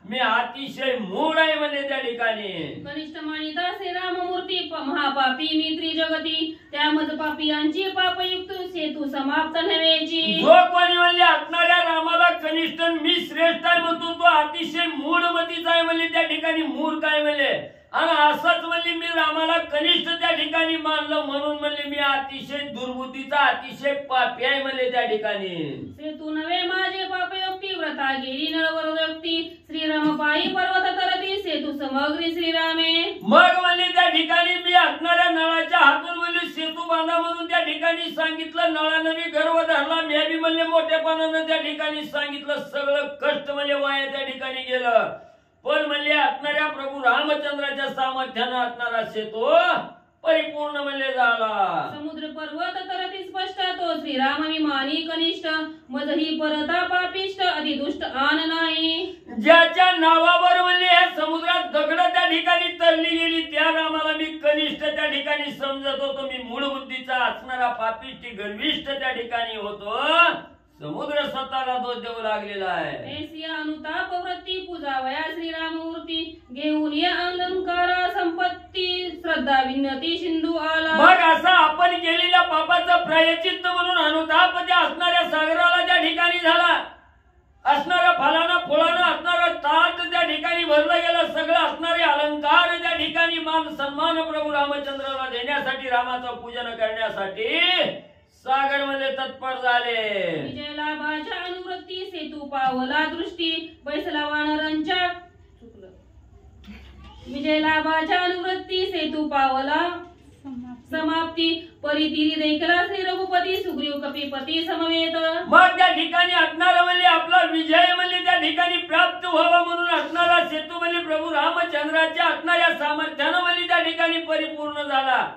मी अतिशय मूढ आहे म्हणजे त्या ठिकाणी. कनिष्ठ मानिता श्रीराम मूर्ती, महापापी मी त्रिजगती, त्यामध पापियांची पापयुक्त, सेतू समाप्त नव्हेची. जो कोणी म्हणले असणाऱ्या रामाला कनिष्ठ मी श्रेष्ठ आहे म्हणतो तो अतिशय मूढमतीचा आहे म्हणजे त्या ठिकाणी मूर्ख आहे म्हणले. आणि असंच म्हणजे मी रामाला कनिष्ठ त्या ठिकाणी मानलं. म्हणून म्हणजे मी अतिशय दुर्बुद्धीचा अतिशय पापी आहे म्हणजे त्या ठिकाणी. सेतू नव्हे माझे पापयुक्ती, व्रता गेली नळवरदक्ती, श्रीराम पायी पर्वत तरती, सेतू समग्री श्रीरामे. मग म्हणजे त्या ठिकाणी मी असणाऱ्या नळाच्या हातून म्हणजे सेतू बांधा म्हणून त्या ठिकाणी सांगितलं. नळानं मी गर्व धरला. मी बी म्हणजे मोठेपणानं त्या ठिकाणी सांगितलं. सगळं कष्ट म्हणजे वाया त्या ठिकाणी गेलं. पण म्हणजे असणाऱ्या प्रभू रामचंद्राच्या सामर्थ्यानं असणारा सेतू परिपूर्ण म्हणजे झाला. समुद्र पर्वत तरती स्पष्ट, तो श्रीराम विमानी कनिष्ठ, मजही परता पापिष्ट, अतिदुष्ट आन नाही. ज्याच्या नावावर म्हणजे या समुद्रात दगड त्या ठिकाणी तरली गेली त्या रामाला मी कनिष्ठ त्या ठिकाणी समजत होतो. मी मूळ बुद्धीचा असणारा पापिष्ट गर्विष्ठ त्या ठिकाणी होतो. समुद्र स्वतःला दोष देऊ लागलेला आहे. ऐसिया अनुताप वृत्ती, पूजावया श्रीराम मूर्ती, घेऊन या अलंकारा संपत्ती, श्रद्धा विनती सिंधू आला. मग असा आपण केलेल्या पापाचं प्रायश्चित्त म्हणून अनुताप त्या असणाऱ्या सागराला त्या ठिकाणी झाला. असणाऱ्या फलानं फुलानं असणारं ताट त्या ठिकाणी भरलं गेलं. सगळं असणारे अलंकार त्या ठिकाणी मान सन्मान प्रभू रामचंद्राला देण्यासाठी, रामाचं पूजन करण्यासाठी सागर मध्ये तत्पर झाले. विजय लाभाच्या अनुवृत्ती, सेतू पावला दृष्टी, बैसला वानरांच्या विजय लाभाच्या अनुवृत्ती, सेतू पावला समाप्ती, परितिरी देखला श्री रघुपती, सुग्रीव कपिपती समवेत. मग त्या ठिकाणी असणारा म्हणजे आपला विजय म्हणजे त्या ठिकाणी प्राप्त व्हावा म्हणून असणारा सेतू म्हणजे प्रभू रामचंद्राच्या असणाऱ्या सामर्थ्यानं म्हणजे त्या ठिकाणी परिपूर्ण झाला.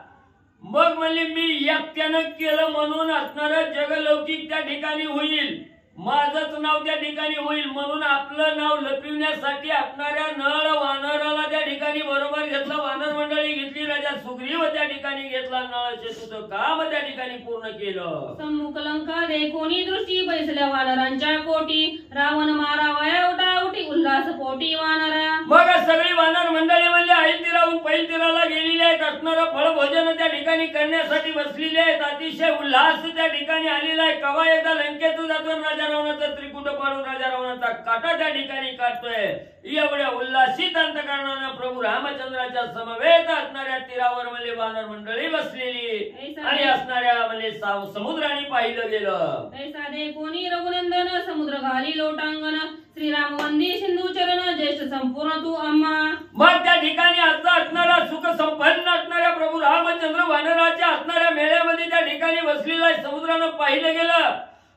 मग म्हणजे मी एकट्यानं केलं म्हणून असणारं जगलौकिक त्या ठिकाणी होईल. माझंच नाव त्या ठिकाणी होईल. म्हणून आपलं नाव लपविण्यासाठी असणाऱ्या नळ वानराला त्या ठिकाणी बरोबर घेतलं. वानर मंडळी घेतली. राजा सुग्रीव त्या ठिकाणी घेतला. नळ सेतूचं काम त्या ठिकाणी पूर्ण केलं. सम्मुख लंका देखोनी दृष्टी, बैसल्या वानरांच्या कोटी, रावण मारावया उठाउटी, उल्हास पोटी वानरा. मग सगळी वानर मंडळी म्हणजे ऐल तीराहून पैल तीराला गेलेली आहेत. असणारं फळभोजन त्या ठिकाणी करण्यासाठी बसलेले आहेत. अतिशय उल्हास त्या ठिकाणी आलेला आहे. कवा एकदा लंकेतून जातो राजा रावणाचं त्रिकुट पाडून राजा रावणाचा काटा त्या ठिकाणी काढतोय. एवढ्या उल्हासित अंतकरणानं प्रभू रामचंद्राच्या समवेत असणाऱ्या तीरावर म्हणजे वानर मंडळी बसलेली आणि असणाऱ्या म्हणजे समुद्राने पाहिलं गेलं. ऐसा देखोनी रघुनंदन, समुद्र घाली लोटांगण, श्रीराम वंदी सिंधू चरण, ज्येष्ठ संपूर्ण तू अम्मा. मग त्या ठिकाणी आता असणारा सुख संपन्न असणाऱ्या प्रभू रामचंद्र वानराच्या असणाऱ्या मेळ्यामध्ये त्या ठिकाणी बसलेला आहे. समुद्रानं पाहिलं गेलं.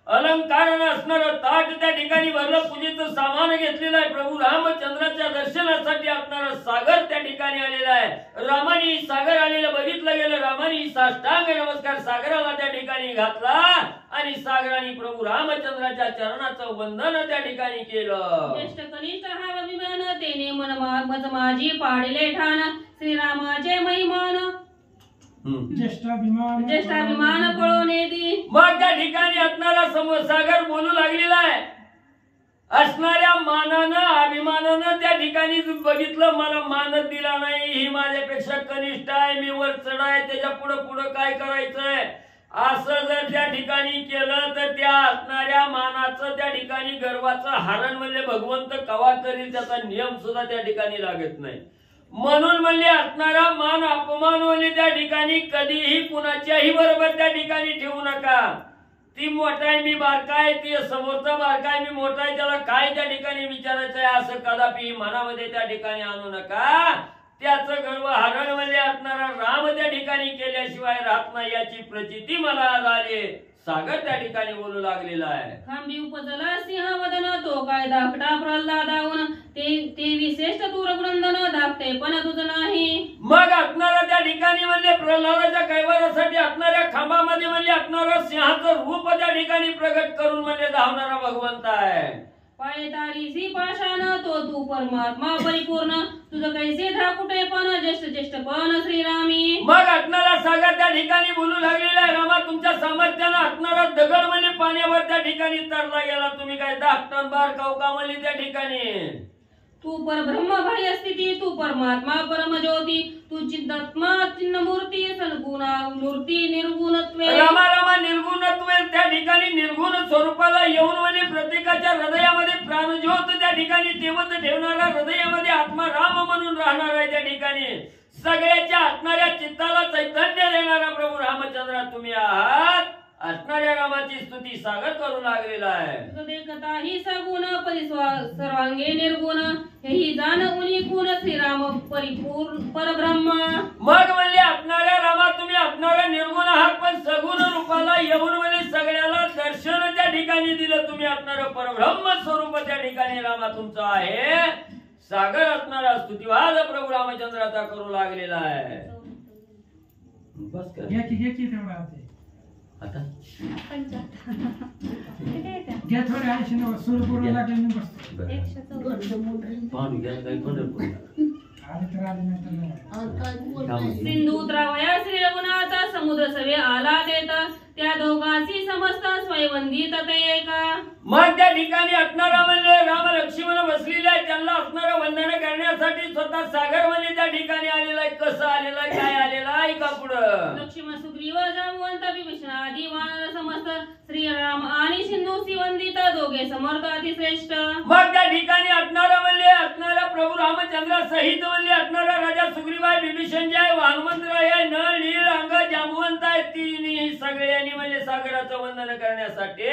अलंकारानं असणारं ताट त्या ठिकाणी भरलं. पूजेचं सामान घेतलेलं आहे. प्रभू रामचंद्राच्या दर्शनासाठी असणारा सागर त्या ठिकाणी आलेला आहे. रामाने सागर आलेलं बघितलं गेलं. रामाने साष्टांग नमस्कार सागराला त्या ठिकाणी घातला आणि सागराने प्रभू रामचंद्राच्या चरणाचं वंदन त्या ठिकाणी केलं. ज्येष्ठ कनिष्ठ हा अभिमान, ते दृष्टीने मज माझी पाडिले ठाण श्रीरामाचे महिमान ज्येष्ठाभिमान कळून येती. मग त्या ठिकाणी असणारा सागर बोलू लागलेला आहे. असणाऱ्या मानानं अभिमानानं त्या ठिकाणी बघितलं, मला मानच दिला नाही, ही माझ्यापेक्षा कनिष्ठ आहे, मी वर चढाय, त्याच्या पुढं काय करायचंय, असं जर त्या ठिकाणी केलं तर त्या असणाऱ्या मानाचं त्या ठिकाणी गर्वाचं हरण म्हणजे भगवंत कवा करील त्याचा नियम सुद्धा त्या ठिकाणी लागत नाही. म्हणून म्हणजे असणारा मान अपमान म्हणजे त्या ठिकाणी कधीही कुणाच्याही बरोबर त्या ठिकाणी ठेवू नका. ती मोठा आहे मी बारका आहे, ती समोरचा बारका आहे मी मोठा आहे, त्याला काय त्या ठिकाणी विचारायचं आहे असं कदापि मनामध्ये त्या ठिकाणी आणू नका. त्याचं गर्व हरण म्हणजे असणारा राम त्या ठिकाणी केल्याशिवाय राहत नाही याची प्रचिती मला आज आली. सागर त्या ठिकाणी बोलू लागलेला आहे. खांबी उपजला सिंह वदन तो काय धाकटा प्रल्हादाहून ते विशेष तूर वृंदन धाकटे पण तुझं नाही. मग असणारा त्या ठिकाणी म्हणजे प्रल्हादाच्या कैवारासाठी असणाऱ्या खांबामध्ये म्हणजे असणारा सिंहाचं रूप त्या ठिकाणी प्रगट करून म्हणजे धावणारा भगवंत आहे. पाय तारीसी पाषाण तो तू परमात्मा परिपूर्ण तुझं कैसे धाकुटे पण ज्येष्ठ पण श्रीरामी. मग असणारा सागर त्या ठिकाणी बोलू लागलेला आहे. रामा तुमच्या सामर्थ्यानं असणारा दगड म्हणजे पाण्यावर त्या ठिकाणी तरला गेला, तुम्ही काय दाखटन बार कावका म्हणजे त्या ठिकाणी. तू परब्रह्म बाह्य स्थिती तू परमात्मा परमज्योती तू चिदात्मा चिन्ह मूर्ती सद्गुणा मूर्ती निर्गुणत्वे. रामा निर्गुणत्व त्या ठिकाणी निर्गुण स्वरूपाला येऊन म्हणजे प्रत्येकाच्या हृदयामध्ये प्राणज्योत त्या ठिकाणी तेवत ठेवणारा, हृदयामध्ये आत्मा राम म्हणून राहणार आहे त्या ठिकाणी. सगळ्याच्या असणाऱ्या चित्ताला चैतन्य देणारा प्रभू रामचंद्र तुम्ही आहात. असणाऱ्या रामाची स्तुती सागर करू लागलेला आहे. देखताही सगुण सर्वांगे निर्गुण हेही जाण उनी गुण श्रीराम परिपूर्ण परब्रह्म. मग म्हणजे असणाऱ्या रामा तुम्ही असणाऱ्या निर्गुण आहात, पण सगुण रूपाला येऊन म्हणजे सगळ्याला दर्शन त्या ठिकाणी दिलं. तुम्ही असणारं परब्रह्म स्वरूप त्या ठिकाणी रामा तुमचं आहे. सागर असणारा स्तुतिवाद प्रभू रामचंद्राचा करू लागलेला आहे. बस कर आता घ्या थोडे 80 सुरू करू लागले मी बसतो. पाहून घ्या काही पंढरपूर सिंधू द्रावया श्री रघुनाथा समुद्र सवे आला देत त्या दोघांची समस्त स्वयंवंदित ते एका. मग त्या ठिकाणी असणारा म्हणजे राम लक्ष्मण बसलेले आहे, त्यांना असणारं वंदन करण्यासाठी स्वतः सागर म्हणजे त्या ठिकाणी आलेला आहे. कसं आलेला आहे, काय आलेला आहे का पुढं. लक्ष्मण सुग्रीव जांबुवंत विभीषण आदी वानर समस्त श्रीराम आणि सिंधू वंदित दोघे समर्थ अतिश्रेष्ठ. मग त्या ठिकाणी असणारा म्हणजे असणारा प्रभू रामचंद्र सहित म्हणजे असणारा राजा सुग्रीव आहे, विभीषण जे आहे, हनुमंतराय आहे, नळ नीळ अंग जांबुवंत आहे, तिन्ही सगळ्यांनी म्हणजे सागराचं वंदन करण्यासाठी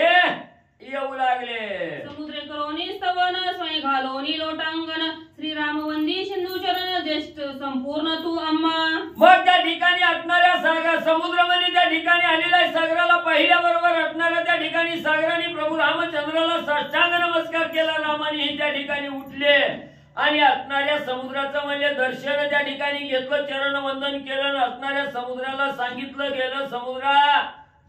येऊ लागले. समुद्र करोनी स्तवन स्वय घालोनी लोटांगण श्रीराम वंदी सिंधू चरण ज्येष्ठ संपूर्ण तू अम्मा. मग त्या ठिकाणी असणाऱ्या सागर समुद्र म्हणजे त्या ठिकाणी आलेला आहे. सागराला पहिल्या बरोबर असणाऱ्या त्या ठिकाणी सागराने प्रभू रामचंद्राला साष्टांग नमस्कार केला. रामाने त्या ठिकाणी उठले आणि असणाऱ्या समुद्राचं म्हणजे दर्शन त्या ठिकाणी घेतलं, चरण वंदन केलं. असणाऱ्या समुद्राला सांगितलं गेलं, समुद्रा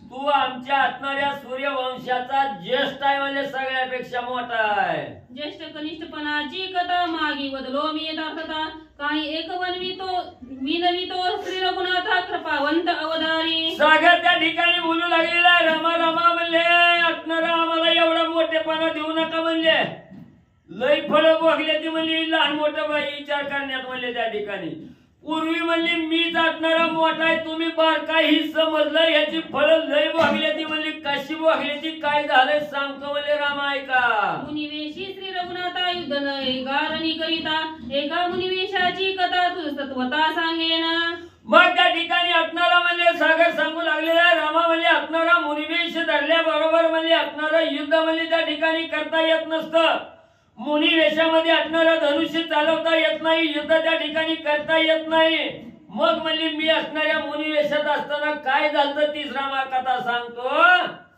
तू आमच्या असणाऱ्या सूर्यवंशाचा ज्येष्ठ आहे, म्हणजे सगळ्यापेक्षा मोठा आहे. ज्येष्ठ कनिष्ठपणाची कथा मागी बदलो मी यथार्थता काही एक विनवितो श्री रघुनाथा कृपावंत अवधारी. सागर त्या ठिकाणी बोलू लागलेला रमा रमा म्हणले असणारा आम्हाला एवढा मोठेपणा देऊ नका म्हणले. लय फळं बघले ती म्हणली लहान मोठं विचार करण्यात म्हणले. त्या ठिकाणी पूर्वी म्हणली मीच असणारा मोठा आहे, तुम्ही बारका ही समजलं, याची फळं लय बघले ती म्हणली. कशी बघले ती, काय झालंय सांगतो म्हणले रामा ऐका. मुनिवेशी श्री रघुनाथा युद्ध गारणी करिता एका मुनिवेशाची कथा तुझ तत्वता सांगेन. मग त्या ठिकाणी असणारा म्हणजे सागर सांगू लागलेला रामा म्हणजे असणारा मुनिवेश धरल्या बरोबर म्हणजे असणारा युद्ध म्हणजे त्या ठिकाणी करता येत नसतं. मुनी वेशामध्ये असणारा धनुष्य चालवता येत नाही, युद्ध त्या ठिकाणी करता येत नाही. मग म्हणजे मी असणाऱ्या मुनी वेशात असताना काय झालं तीच रामा कथा सांगतो,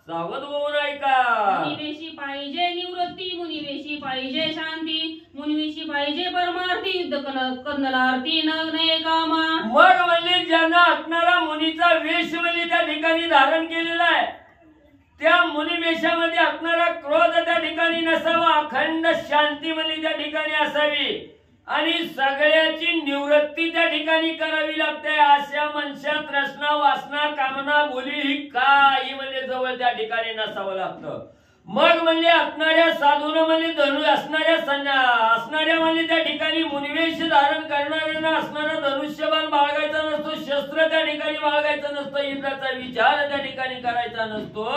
सावध होऊन ऐका. मुनिवेशी पाहिजे निवृत्ती मुनिवेशी पाहिजे शांती मुनिवेशी पाहिजे परमार्थी युद्ध करणार्थी नये कामा. मग म्हणजे ज्यांना असणारा मुनीचा वेश म्हणजे त्या ठिकाणी धारण केलेला आहे, त्या मुनिवेशामध्ये असणारा क्रोध त्या ठिकाणी नसावा, अखंड शांती म्हणजे त्या ठिकाणी असावी. आणि सगळ्याची निवृत्ती त्या ठिकाणी करावी लागते. आशा मनशा तृष्णा वासना कामना बोली ही काही म्हणजे जवळ त्या ठिकाणी नसावं लागतं. मग म्हणजे असणाऱ्या साधून म्हणजे धनु असणाऱ्या म्हणजे त्या ठिकाणी मुनिवेश धारण करणाऱ्यांना असणारा धनुष्यबाण बाळगायचा नसतो, शस्त्र त्या ठिकाणी बाळगायचं नसतं, युद्धाचा विचार त्या ठिकाणी करायचा नसतो.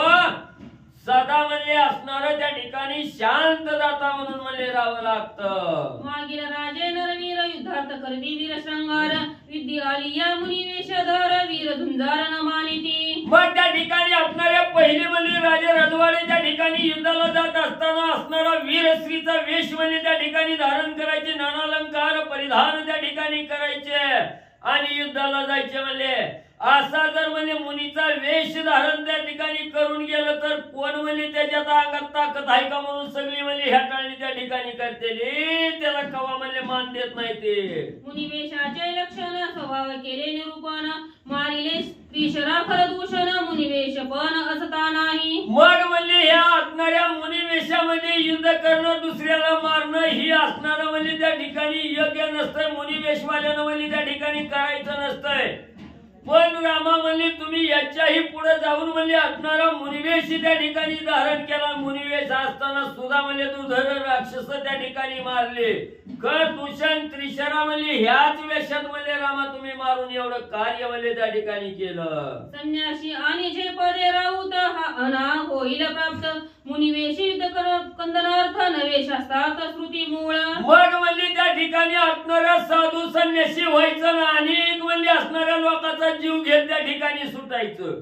सदा म्हणजे असणारं त्या ठिकाणी शांत जाता म्हणून म्हणजे राहावं लागतं. मागील राजे नरवीर युद्धार्थ करती वीर श्रंगार विद्या आलिया मुनिवेशधर वीर झुंजार न मानिती. मग त्या ठिकाणी असणाऱ्या पहिले म्हणजे राजे रजवाडे त्या ठिकाणी युद्धाला जात असताना असणारा वीर स्त्रीचा वेश म्हणजे त्या ठिकाणी धारण करायचे, नानालंकार परिधान त्या ठिकाणी करायचे आणि युद्धाला जायचे. म्हणजे असा जर म्हणजे मुनीचा वेश धारण त्या ठिकाणी करून गेलं तर कोण म्हणजे त्याच्या अंगात ताकद आहे का म्हणून सगळी म्हणजे ह्या टाळणी त्या ठिकाणी करतेली, त्याला कवा म्हणजे मान देत नाही. ते मुनिवेशाचे लक्षण स्वभाव केले निरूपण मारिले स्त्री शराखर दूषण मुनिवेश पण असता नाही. मग म्हणजे ह्या असणाऱ्या मुनिवेशामध्ये युद्ध करणं दुसऱ्याला मारणं ही असणारं म्हणजे त्या ठिकाणी योग्य नसतंय. मुनिवेशवाल्यानं म्हणजे त्या ठिकाणी करायचं नसतंय. पण रामा म्हणजे तुम्ही याच्याही पुढे जाऊन म्हणजे असणारा मुनिवेश त्या ठिकाणी धारण केला. मुनिवेश असताना सुद्धा म्हणजे दुधर राक्षस त्या ठिकाणी मारले. कर दूषण त्रिशरा म्हणजे ह्याच वेशात म्हणजे रामा तुम्ही मारून एवढं कार्य म्हणजे त्या ठिकाणी केलं. संन्यासी आणि जे पदे राऊत हा अना होईल प्राप्त मुनिवेशी कंदनार्थ नवे शास्त्रार्थ श्रुती मूळ. मग म्हणजे त्या ठिकाणी असणारा साधू संन्यासी व्हायचं आणि म्हणजे असणाऱ्या लोकांचा जीव घेत त्या ठिकाणी सुटायचं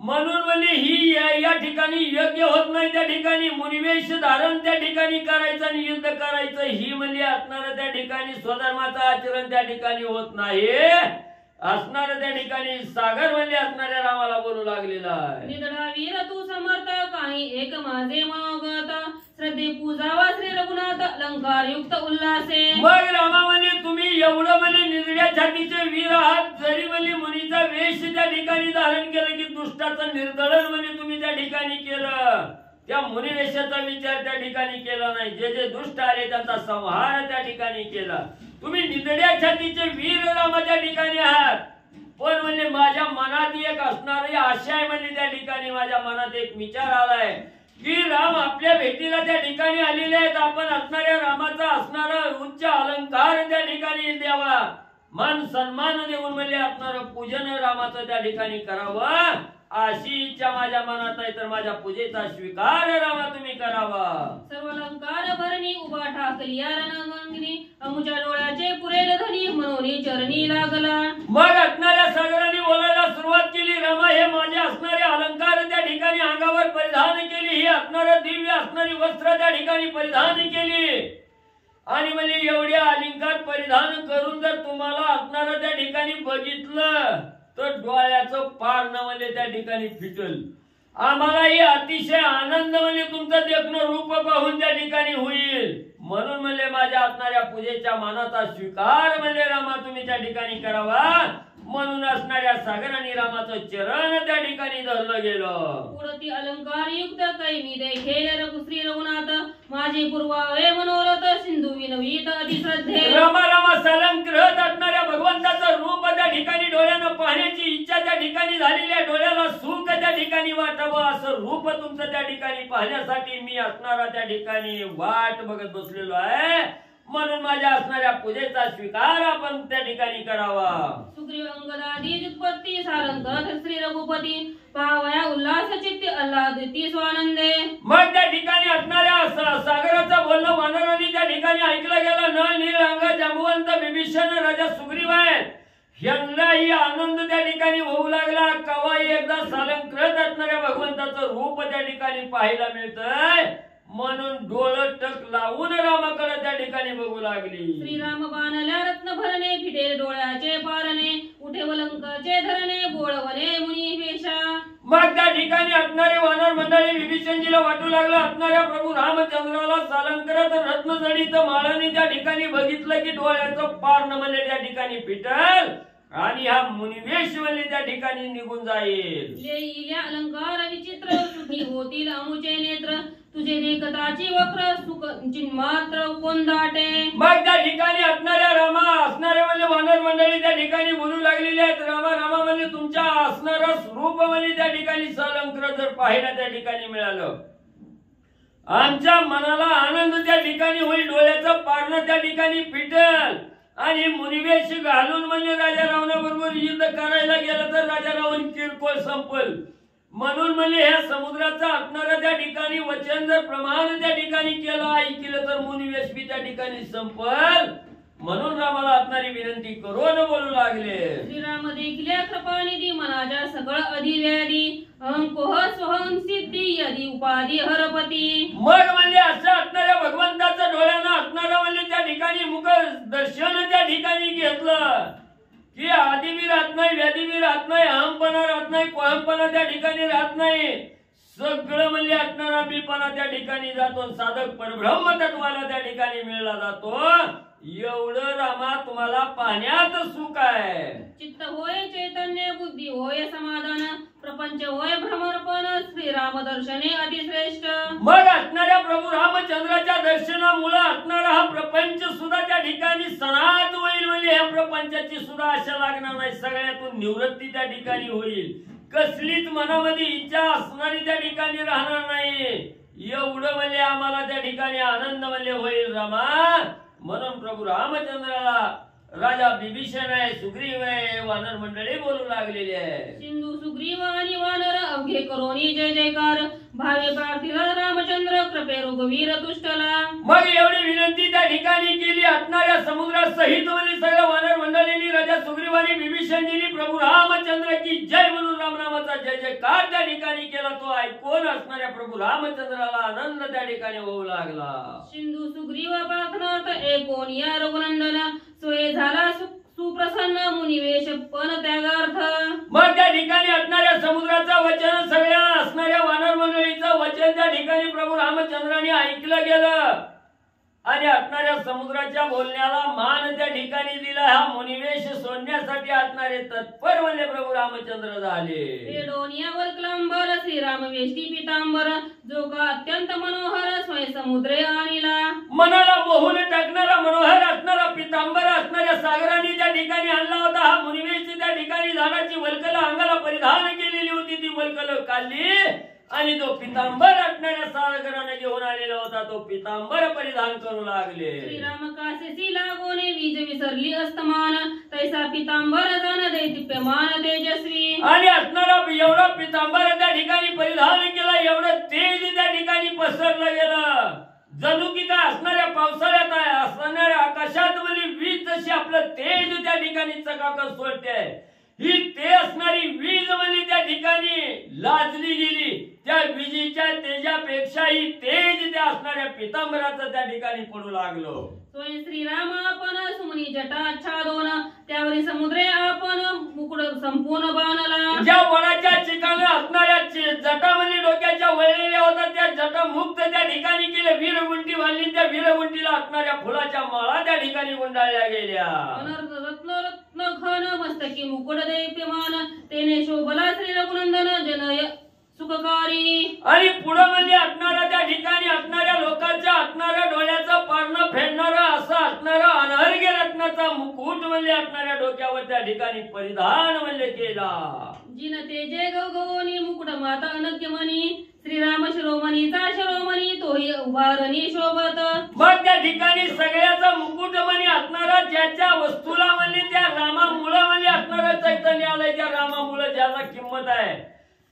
म्हणून म्हणजे ही या ठिकाणी योग्य होत नाही. त्या ठिकाणी मुनिवेश धारण त्या ठिकाणी करायचं आणि युद्ध करायचं ही म्हणजे असणारं त्या ठिकाणी स्वधर्माचं आचरण त्या ठिकाणी होत नाही. असणार त्या ठिकाणी सागर म्हणजे असणाऱ्या रामाला बोलू लागलेला आहे. निधडा वीर तू समर्थ काही एक माझे मनोगत श्रद्धे पूजावा श्री रघुनाथ अलंकार युक्त उल्हासे. मग रामा म्हणजे तुम्ही एवढं म्हणजे निधड्या छातीचे वीर आहात, जरी म्हणजे मुनीचा वेश त्या ठिकाणी धारण केलं की दुष्टाचं निर्दलन म्हणजे तुम्ही त्या ठिकाणी केलं, त्या मुनिवेशाचा विचार त्या ठिकाणी केला नाही. जे जे दुष्ट आले त्यांचा संहार त्या ठिकाणी केला. तुम्ही निधड्या छातीचे वीर रामाच्या ठिकाणी आहात. पण म्हणजे माझ्या मनात एक असणारी आशा आहे म्हणजे त्या ठिकाणी माझ्या मनात एक विचार आलाय की राम आपल्या भेटीला त्या ठिकाणी आलेले आहेत. आपण असणाऱ्या रामाचा असणारा उच्च अलंकार त्या ठिकाणी द्यावा, मान सन्मान देऊन म्हणजे असणारं पूजन रामाचं त्या ठिकाणी करावं अशी इच्छा माझ्या मनात आहे. तर माझ्या पूजेचा स्वीकार रामा तुम्ही करावा. सर्व अलंकार भरणी उभा ठाकलिया रणगंगनी अमुच्या डोळ्याचे पुरेल धनी मनोनी चरणी लागला. मग असणाऱ्या सागराने बोलायला सुरुवात केली. रामा हे माझे असणारे अलंकार त्या ठिकाणी अंगावर परिधान केली, ही असणारं दिव्य असणारी वस्त्र त्या ठिकाणी परिधान केली आणि म्हणजे एवढे अलंकार परिधान करून जर तुम्हाला असणारं त्या ठिकाणी बघितलं तर डोळ्याचं पार न म्हणजे त्या ठिकाणी फिटल. आम्हालाही अतिशय आनंद म्हणजे तुमचं देखणं रूप पाहून त्या ठिकाणी होईल. म्हणून म्हणजे माझ्या असणाऱ्या पूजेच्या मानाचा स्वीकार म्हणजे रामा तुम्ही त्या ठिकाणी करावा. म्हणून असणाऱ्या सागर आणि रामाचं चरण त्या ठिकाणी धरलं गेलं. पुढती अलंकार युक्त कैमी देखील श्री रघुनाथ माझे पूर्वावे मनोरथ सिंधू विनवीत अतिश्रद्धे. रामा रामा अलंकृत असणाऱ्या भगवंताचं रूप त्या ठिकाणी डोळ्यानं पाहण्याची इच्छा त्या ठिकाणी झालेल्या, डोळ्याला सुख त्या ठिकाणी वाटावं असं रूप तुमचं त्या ठिकाणी पाहण्यासाठी मी असणारा त्या ठिकाणी वाट बघत बसलेलो आहे. म्हणून माझ्या असणाऱ्या पूजेचा स्वीकार आपण त्या ठिकाणी करावा. सुग्रीव अंगदादी उत्पत्ती सारंग श्री रघुपती पावया उल्हास चित्ती अल्लादिती स्वानंदे. मग त्या ठिकाणी असणाऱ्या सागराचं बोलणं वानरांनी त्या ठिकाणी ऐकलं गेलं. नळ नील अंग जांबुवंत विभीषण राजा सुग्रीव आहेत, यांनाही आनंद त्या ठिकाणी होऊ लागला. कवाई एकदा सालंकृत असणाऱ्या भगवंताचं रूप त्या ठिकाणी पाहायला मिळतंय. म्हणून डोळं टक लावून रामाकडे त्या ठिकाणी बघू लागली. श्रीराम बाणल्या रत्न भरणे फिटे डोळ्याचे पारणे उठे वलंकाचे धरणे बोळवणे मुनी पेशा. मग त्या ठिकाणी असणारे वानर मंडळी विभीषणजीला वाटू लागलं असणाऱ्या प्रभू रामचंद्राला सालंकृत रत्नजडित माळाने त्या ठिकाणी बघितलं की डोळ्याचं पारण म्हणजे त्या ठिकाणी फिटल आणि हा मुनिवेश म्हणजे त्या ठिकाणी निघून जाईल. लेईल्या अलंकार विचित्र सुखी होतील अमुचे नेत्र तुझे देखताची वक्र सुख चिन्मात्र कोण दाटे. मग त्या ठिकाणी असणारे ठिकाणी सलंकर जर पाहायला त्या ठिकाणी मिळालं, आमच्या मनाला आनंद त्या ठिकाणी होईल, डोळ्याचं पारणं त्या ठिकाणी फिटेल आणि मुनिवेश घालून म्हणजे राजा रावणाबरोबर युद्ध करायला गेलं तर राजा रावण किरकोळ संपल. म्हणून म्हणजे ह्या समुद्राचा असणारा त्या ठिकाणी वचन जर प्रमाण त्या ठिकाणी केलं ऐकलं तर मुनिवेश बी त्या ठिकाणी संपल. म्हणून रामाला असणारी विनंती करून बोलू लागले. श्रीराम देखील कृपानिधी मनाच्या सगळ अधिव्याधी अंकोह सोहम सिद्धी यदी उपाधी हरपती. मग म्हणजे असं असणाऱ्या भगवंताचं डोळ्यानं असणारा म्हणजे त्या ठिकाणी मुख दर्शन त्या ठिकाणी घेतलं की आधी बी राहत नाही, व्याधी बी राहत नाही, अहमपणा राहत नाही, कोहमपणा त्या ठिकाणी राहत नाही. सगळं म्हणजे असणारा मीपणा त्या ठिकाणी जातो. साधक परब्रह्म तत्वाला त्या ठिकाणी मिळला जातो. एवढं रामा तुम्हाला पाण्यात सुख आहे. चित्त होय चैतन्य, बुद्धी होय समाधान, प्रपंच होय भ्रमरपण, श्रीराम दर्शने अतिश्रेष्ठ. मग असणाऱ्या प्रभू रामचंद्राच्या दर्शनामुळे असणारा हा प्रपंच सुद्धा त्या ठिकाणी सनात होईल. म्हणजे ह्या प्रपंचाची सुद्धा आशा लागणार नाही, सगळ्यातून निवृत्ती त्या ठिकाणी होईल. कसलीच मनामध्ये इच्छा असणारी त्या ठिकाणी राहणार नाही. एवढं म्हणजे आम्हाला त्या ठिकाणी आनंद म्हणजे होईल रामा. म्हणून प्रभू रामचंद्राला राजा बिभीषण आहे, सुग्रीव आहे, वानर मंडळी बोलू लागलेली आहे. सिंधू सुग्रीव आणि वानर अवघे करोनी जय जयकार, भावे प्रार्थिला रामचंद्र कृपे रघुवीर तुष्टला. मग एवढी विनंती त्या ठिकाणी केली असणाऱ्या समुद्रासहित सगळ्या वानर मंडळींनी राजा सुग्रीवानी बिभीषणजींनी प्रभू रामचंद्र की जय म्हणून रामनामाचा जय जयकार त्या ठिकाणी केला. तो ऐकून असणाऱ्या प्रभू रामचंद्राला आनंद त्या ठिकाणी होऊ लागला. सिंधू सुग्रीव प्रार्थनार्थ एकोनिया रघुनंदन, सोय झाला सुप्रसन्न मुनिवेश पण त्यागार्थ. मग त्या ठिकाणी असणाऱ्या समुद्राचं वचन, सगळ्या असणाऱ्या वानर मंडळीचं वचन त्या ठिकाणी प्रभू रामचंद्राने ऐकलं गेलं आणि असणाऱ्या समुद्राच्या बोलण्याला मान त्या ठिकाणी दिला. हा मुनिवेश सोडण्यासाठी असणारे तत्पर म्हणजे प्रभू रामचंद्र झाले. डोनियावर क्लंबर श्रीराम वेष्टी पितांबर, जो का अत्यंत मनोहर स्वय समुद्रे आणिला. मनाला मोहून टाकणारा मनोहर असणारा पितांबर असणाऱ्या सागराने त्या ठिकाणी आणला होता. हा मुनिवेश त्या ठिकाणी झाडाची वल्कल अंगाला परिधान केलेली होती, ती वल्कल काढली आणि जो पितांबर असणाऱ्या सागराने घेऊन आलेला होता तो पितांबर परिधान करू लागले. श्रीराम कासेसी लागोने वीज विसरली अस्तमान, तैसा पितांबर जाण दे दिप्यमान तेजस्वी. आणि असणारा एवढा पितांबर त्या ठिकाणी परिधान केला, एवढं तेज त्या ठिकाणी पसरलं गेलं. जणू की काय असणाऱ्या पावसाळ्यात आहे, असणाऱ्या आकाशात म्हणजे वीज जशी आपलं तेज त्या ठिकाणी चकाकत सोडते, ही ते असणारी वीज म्हणजे त्या ठिकाणी लाजली गेली. त्या विजेच्या तेजापेक्षाही तेज त्या असणाऱ्या पितांबराचं त्या ठिकाणी पडू लागलो. स्वयं श्रीराम आपण सुमनी जटा छादोन, त्यावरी समुद्रे आपण मुकुट संपूर्ण बाणला. ज्या वनाच्या ठिकाणी असणाऱ्या जटामध्ये डोक्याच्या वळलेल्या होत्या त्या जटा मुक्त त्या ठिकाणी केले. वीरगुंटी बांधली, त्या वीरगुंटीला असणाऱ्या फुलाच्या माळा त्या ठिकाणी गुंडाळल्या गेल्या. रत्न रत्न घन मस्तकी मुकुट देप्यमान, तेने शोभला श्री रघुनंदन जनय सुखकारी. आणि पुढे म्हणजे असणारा त्या ठिकाणी असणाऱ्या लोकांच्या असणाऱ्या डोळ्याचं पारणं फेडणारा असं असणारा अनहर्ग्य रत्नाचा मुकुट म्हणजे असणाऱ्या डोक्यावर त्या ठिकाणी परिधान म्हणजे केला. जिन तेजे गवगवनी मुकुट माता अनग्यमणी, श्रीराम शिरोमणीचा शिरोमणी तोही उभारणी शोभत. मग त्या ठिकाणी सगळ्याचा मुकुट म्हणजे असणारा ज्याच्या वस्तूला म्हणजे त्या रामामुळे म्हणजे असणारा चैतन्य आलंय, त्या रामामुळे ज्याला किंमत आहे,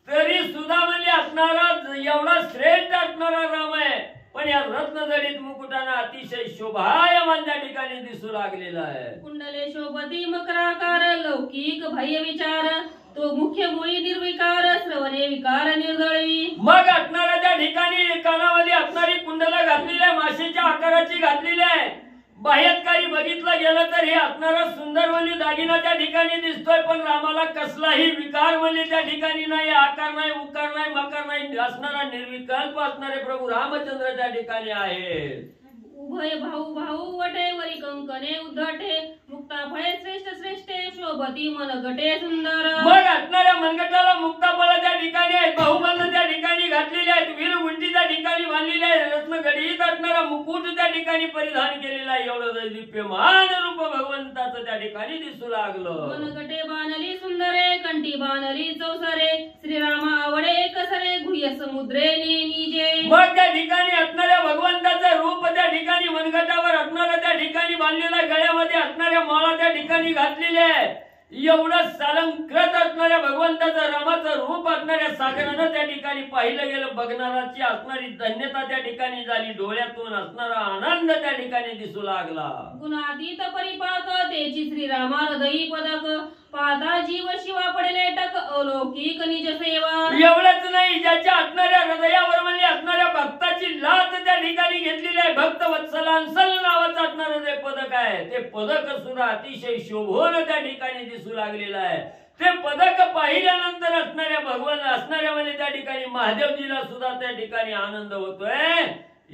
तरी सुद्धा म्हणजे असणारा एवढा श्रेष्ठ असणारा राम आहे. पण या रत्नजडित मुकुटाने अतिशय शोभायमान त्या ठिकाणी दिसू लागलेला आहे. कुंडले शोभती मकराकार, लौकिक बाह्य विचार, तो मुख्य मुळी निर्विकार, श्रवणे विकार निर्दळी. मग असणारा त्या ठिकाणी कानामध्ये असणारी कुंडला घातलेली आहे, माशेच्या आकाराची घातलेली आहे. बाह्यात काही बघितलं गेलं तर हे असणारा सुंदर म्हणजे दागिना त्या ठिकाणी दिसतोय, पण रामाला कसलाही विकार म्हणजे त्या ठिकाणी नाही, आकार नाही, उकार नाही, मकार नाही, असणारा निर्विकल्प असणारे प्रभू रामचंद्र त्या ठिकाणी आहे. उभय भाऊ भाऊ वटे वरी कंकणे उद्धटे, मुक्ता फळे श्रेष्ठ श्रेष्ठे शोभती मनगटे सुंदर. मग असणाऱ्या मनगटाला मुक्ताफळ त्या ठिकाणी आहेत, बहुबंध त्या ठिकाणी घातलेले आहेत, वीरगुंटी त्या ठिकाणी बांधलेली आहे, रत्नगडीत असणारा मुकुट त्या ठिकाणी परिधान केलेला आहे. एवढं दिव्यमान रूप रूप भगवंताचं त्या ठिकाणी दिसू लागलं. मनगटे बाणली सुंदरे कंठी बाणली चौसरे श्रीरामा आवडे कसरे गुह्य समुद्रे निजे. मग त्या ठिकाणी असणाऱ्या भगवंताचं रूप त्या ठिकाणी मनगटावर असणाऱ्या त्या ठिकाणी बांधलेल्या गळ्यामध्ये असणाऱ्या माळा त्या ठिकाणी घातलेल्या आहेत. एवढं सालंकृत असणाऱ्या भगवंताचं रामाचं रूप असणाऱ्या सागरानं त्या ठिकाणी पाहिलं गेलं. बघणाराची असणारी धन्यता त्या ठिकाणी झाली. डोळ्यातून असणारा आनंद त्या ठिकाणी दिसू लागला. गुणातीत परिपाक तेची श्रीरामा हृदयी पदक पाहता जीव शिवा पडले टक अलौकिक निज सेवा. एवढंच नाही, ज्याच्या असणाऱ्या हृदयावर म्हणजे असणाऱ्या भक्ताची लात त्या ठिकाणी घेतलेली आहे. भक्त वत्सलांसल नावाचं असणारं जे पदक आहे ते पदक सुद्धा अतिशय शोभून त्या ठिकाणी दिसू लागलेलं आहे. ते पदक पाहिल्यानंतर असणाऱ्या भगवान असणाऱ्या म्हणजे त्या ठिकाणी महादेवजीला सुद्धा त्या ठिकाणी आनंद होतोय.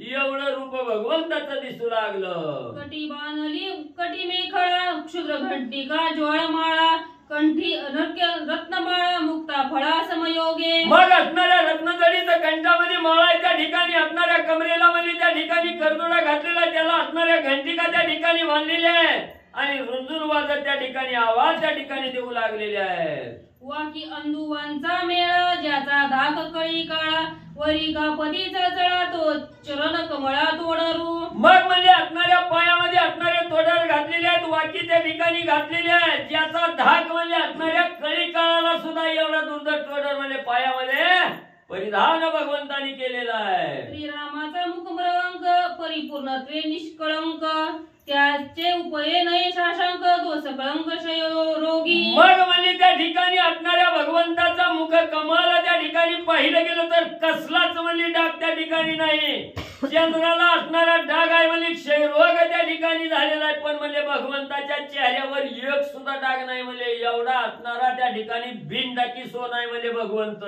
एवढं रूप भगवंताचं दिसू लागलं. कटी बाणली कटी मेखळा क्षुद्र घंटिका ज्वाळमाळा कंठी अनर्क्य रत्नमाळा मुक्ता फळा समयोगे. मग असणाऱ्या रत्नजडीचं कंठामध्ये माळा त्या ठिकाणी असणाऱ्या कमरेला म्हणजे त्या ठिकाणी करदोडा घातलेला, त्याला असणाऱ्या घंटिका त्या ठिकाणी बांधलेल्या आहे आणि रुंजून वाजत त्या ठिकाणी आवाज त्या ठिकाणी देऊ लागलेले आहेत. वाकी अंदुवांचा मेळा ज्याचा धाक कळी काळा वरी का पदीचा जळा तो चरण कमळा तोडरू. मग म्हणजे असणाऱ्या पायामध्ये असणारे तोडर घातलेले आहेत, वाकी त्या ठिकाणी घातलेले आहेत. ज्याचा धाक म्हणजे असणाऱ्या कळी काळाला सुद्धा एवढा दुर्धर तोडर म्हणजे पायामध्ये परिधान भगवंतानी केलेला आहे. श्रीरामाचा मुखमृंग परिपूर्णत्वे निष्कळंक त्याचे उपये नये शाशंक दोष कळंक रोगी. मग म्हणजे त्या ठिकाणी असणाऱ्या भगवंताचा मुख कमळ त्या ठिकाणी पाहिलं गेलं तर कसलाच म्हणजे डाग त्या ठिकाणी नाही. चंद्राला असणारा डाग आहे म्हणजे क्षयरोग त्या ठिकाणी झालेला आहे, पण म्हणजे भगवंताच्या चेहऱ्यावर एक सुद्धा डाग नाही. म्हणजे एवढा असणारा त्या ठिकाणी बिनडाकी सोन आहे म्हणजे भगवंत.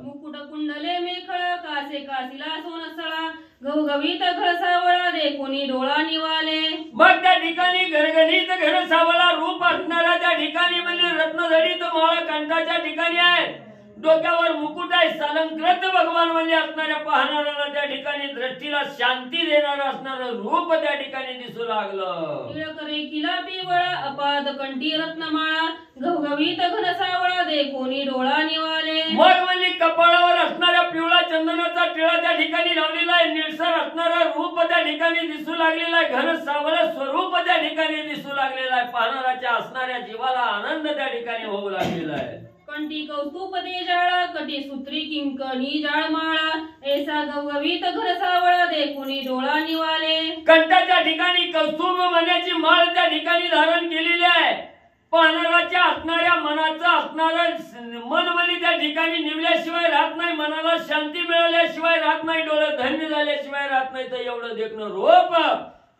मुकुट कुंडले मेखळा कासे काशीला सोनसळा घवघवीत घरसावळा दे कोणी डोळा निवाले. मग त्या ठिकाणी घरघरीत घर सावळा रूप असणारा त्या ठिकाणी म्हणजे रत्नजडीत माळा कंठाच्या ठिकाणी आहे. डोक्यावर मुकुट आहे. सालंकृत भगवान म्हणजे असणाऱ्या पाहणाऱ्याला त्या ठिकाणी दृष्टीला शांती देणारं असणारं रूप त्या ठिकाणी दिसू लागलं. टिळकरे किला पिवळा अपाद कंठी रत्नमाळा घवघवीत घनसावळा दे कोणी डोळा निवाले. मग म्हणजे कपाळावर असणाऱ्या पिवळा चंदनाचा टिळा त्या ठिकाणी लावलेला आहे. निळसर असणारं रूप त्या ठिकाणी दिसू लागलेला आहे. घन सावळ स्वरूप त्या ठिकाणी दिसू लागलेला आहे. पाहणाऱ्याच्या असणाऱ्या जीवाला आनंद त्या ठिकाणी होऊ लागलेला आहे. कंठी कौस्तुभ दे जाळा कटी सूत्री किंकणी जाळमाळा ऐसा गवगवीत घरसावळा दे कोणी डोळा निवाले. कंठाच्या ठिकाणी कौस्तुभ मण्याची माळ त्या ठिकाणी धारण केलेली आहे. पाहणाऱ्याच्या असणाऱ्या मनाचं असणारं मन म्हणजे त्या ठिकाणी निवल्याशिवाय राहत नाही. मनाला शांती मिळाल्याशिवाय राहत नाही. डोळे धन्य झाल्याशिवाय राहत नाही. तर एवढं देखणं रूप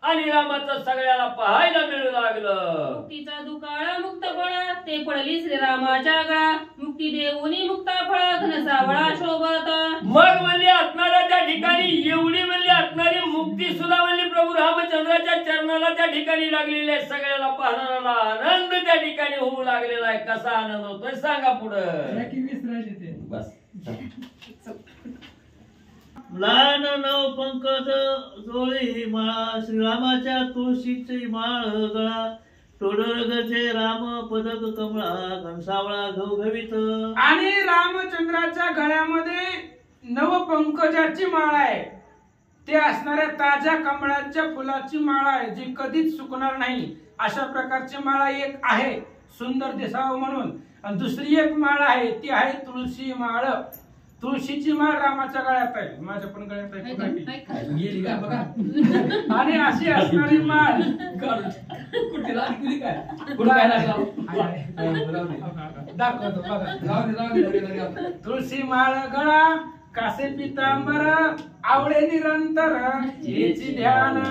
आणि रामाचं सगळ्याला पाहायला मिळू लागलं. मुक्तीचा दुकाळा मुक्त फळा ते पडली श्रीरामाच्या गळा मुक्ती देऊनी मुक्ता फळा घनसावळा शोभत. मग म्हणजे असणाऱ्या त्या ठिकाणी एवढी म्हणजे असणारी मुक्ती सुद्धा म्हणजे प्रभू रामचंद्राच्या चरणाला त्या ठिकाणी लागलेली आहे. सगळ्याला पाहणाऱ्याला आनंद त्या ठिकाणी होऊ लागलेला आहे. कसा आनंद होतोय सांगा पुढं. बस लहान नव पंकज जोळी माळा श्रीरामाच्या तुळशीची माळ गळा तोडर गजे राम पदक कमळा घनसावळा घवघवीत. आणि रामचंद्राच्या गळ्यामध्ये नवपंकजाची माळ आहे. ते असणाऱ्या ताज्या कमळाच्या फुलाची माळ आहे, जी कधीच सुकणार नाही अशा प्रकारची माळा एक आहे सुंदर दिसावं म्हणून. आणि दुसरी एक माळ आहे ती आहे तुळशी माळ. तुळशीची माळ रामाच्या गळ्यात आहे, माझ्या पण गळ्यात आहे. आणि अशी असणारी माळ दाखवतो बघा. तुळशी माळ गळा कासे पितांबर आवळे निरंतर हेची ध्यान.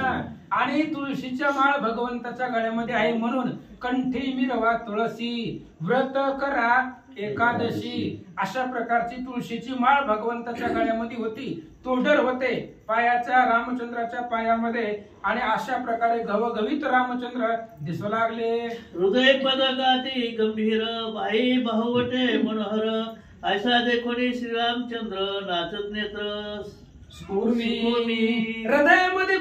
आणि तुळशीच्या माळ भगवंताच्या गळ्यामध्ये आहे म्हणून कंठी मिरवा तुळशी व्रत करा एकादशी अशा प्रकारची तुळशीची माळ भगवंताच्या गळ्यामध्ये होती. तोडर होते पायाच्या रामचंद्राच्या पायामध्ये आणि अशा प्रकारे घवघवीत रामचंद्र दिसू लागले. हृदय पदकाती गंभीर बाई बहुवटे मनोहर ऐसा देखोनी श्रीरामचंद्र नाचत नेत्र उर्मी हृदयामध्ये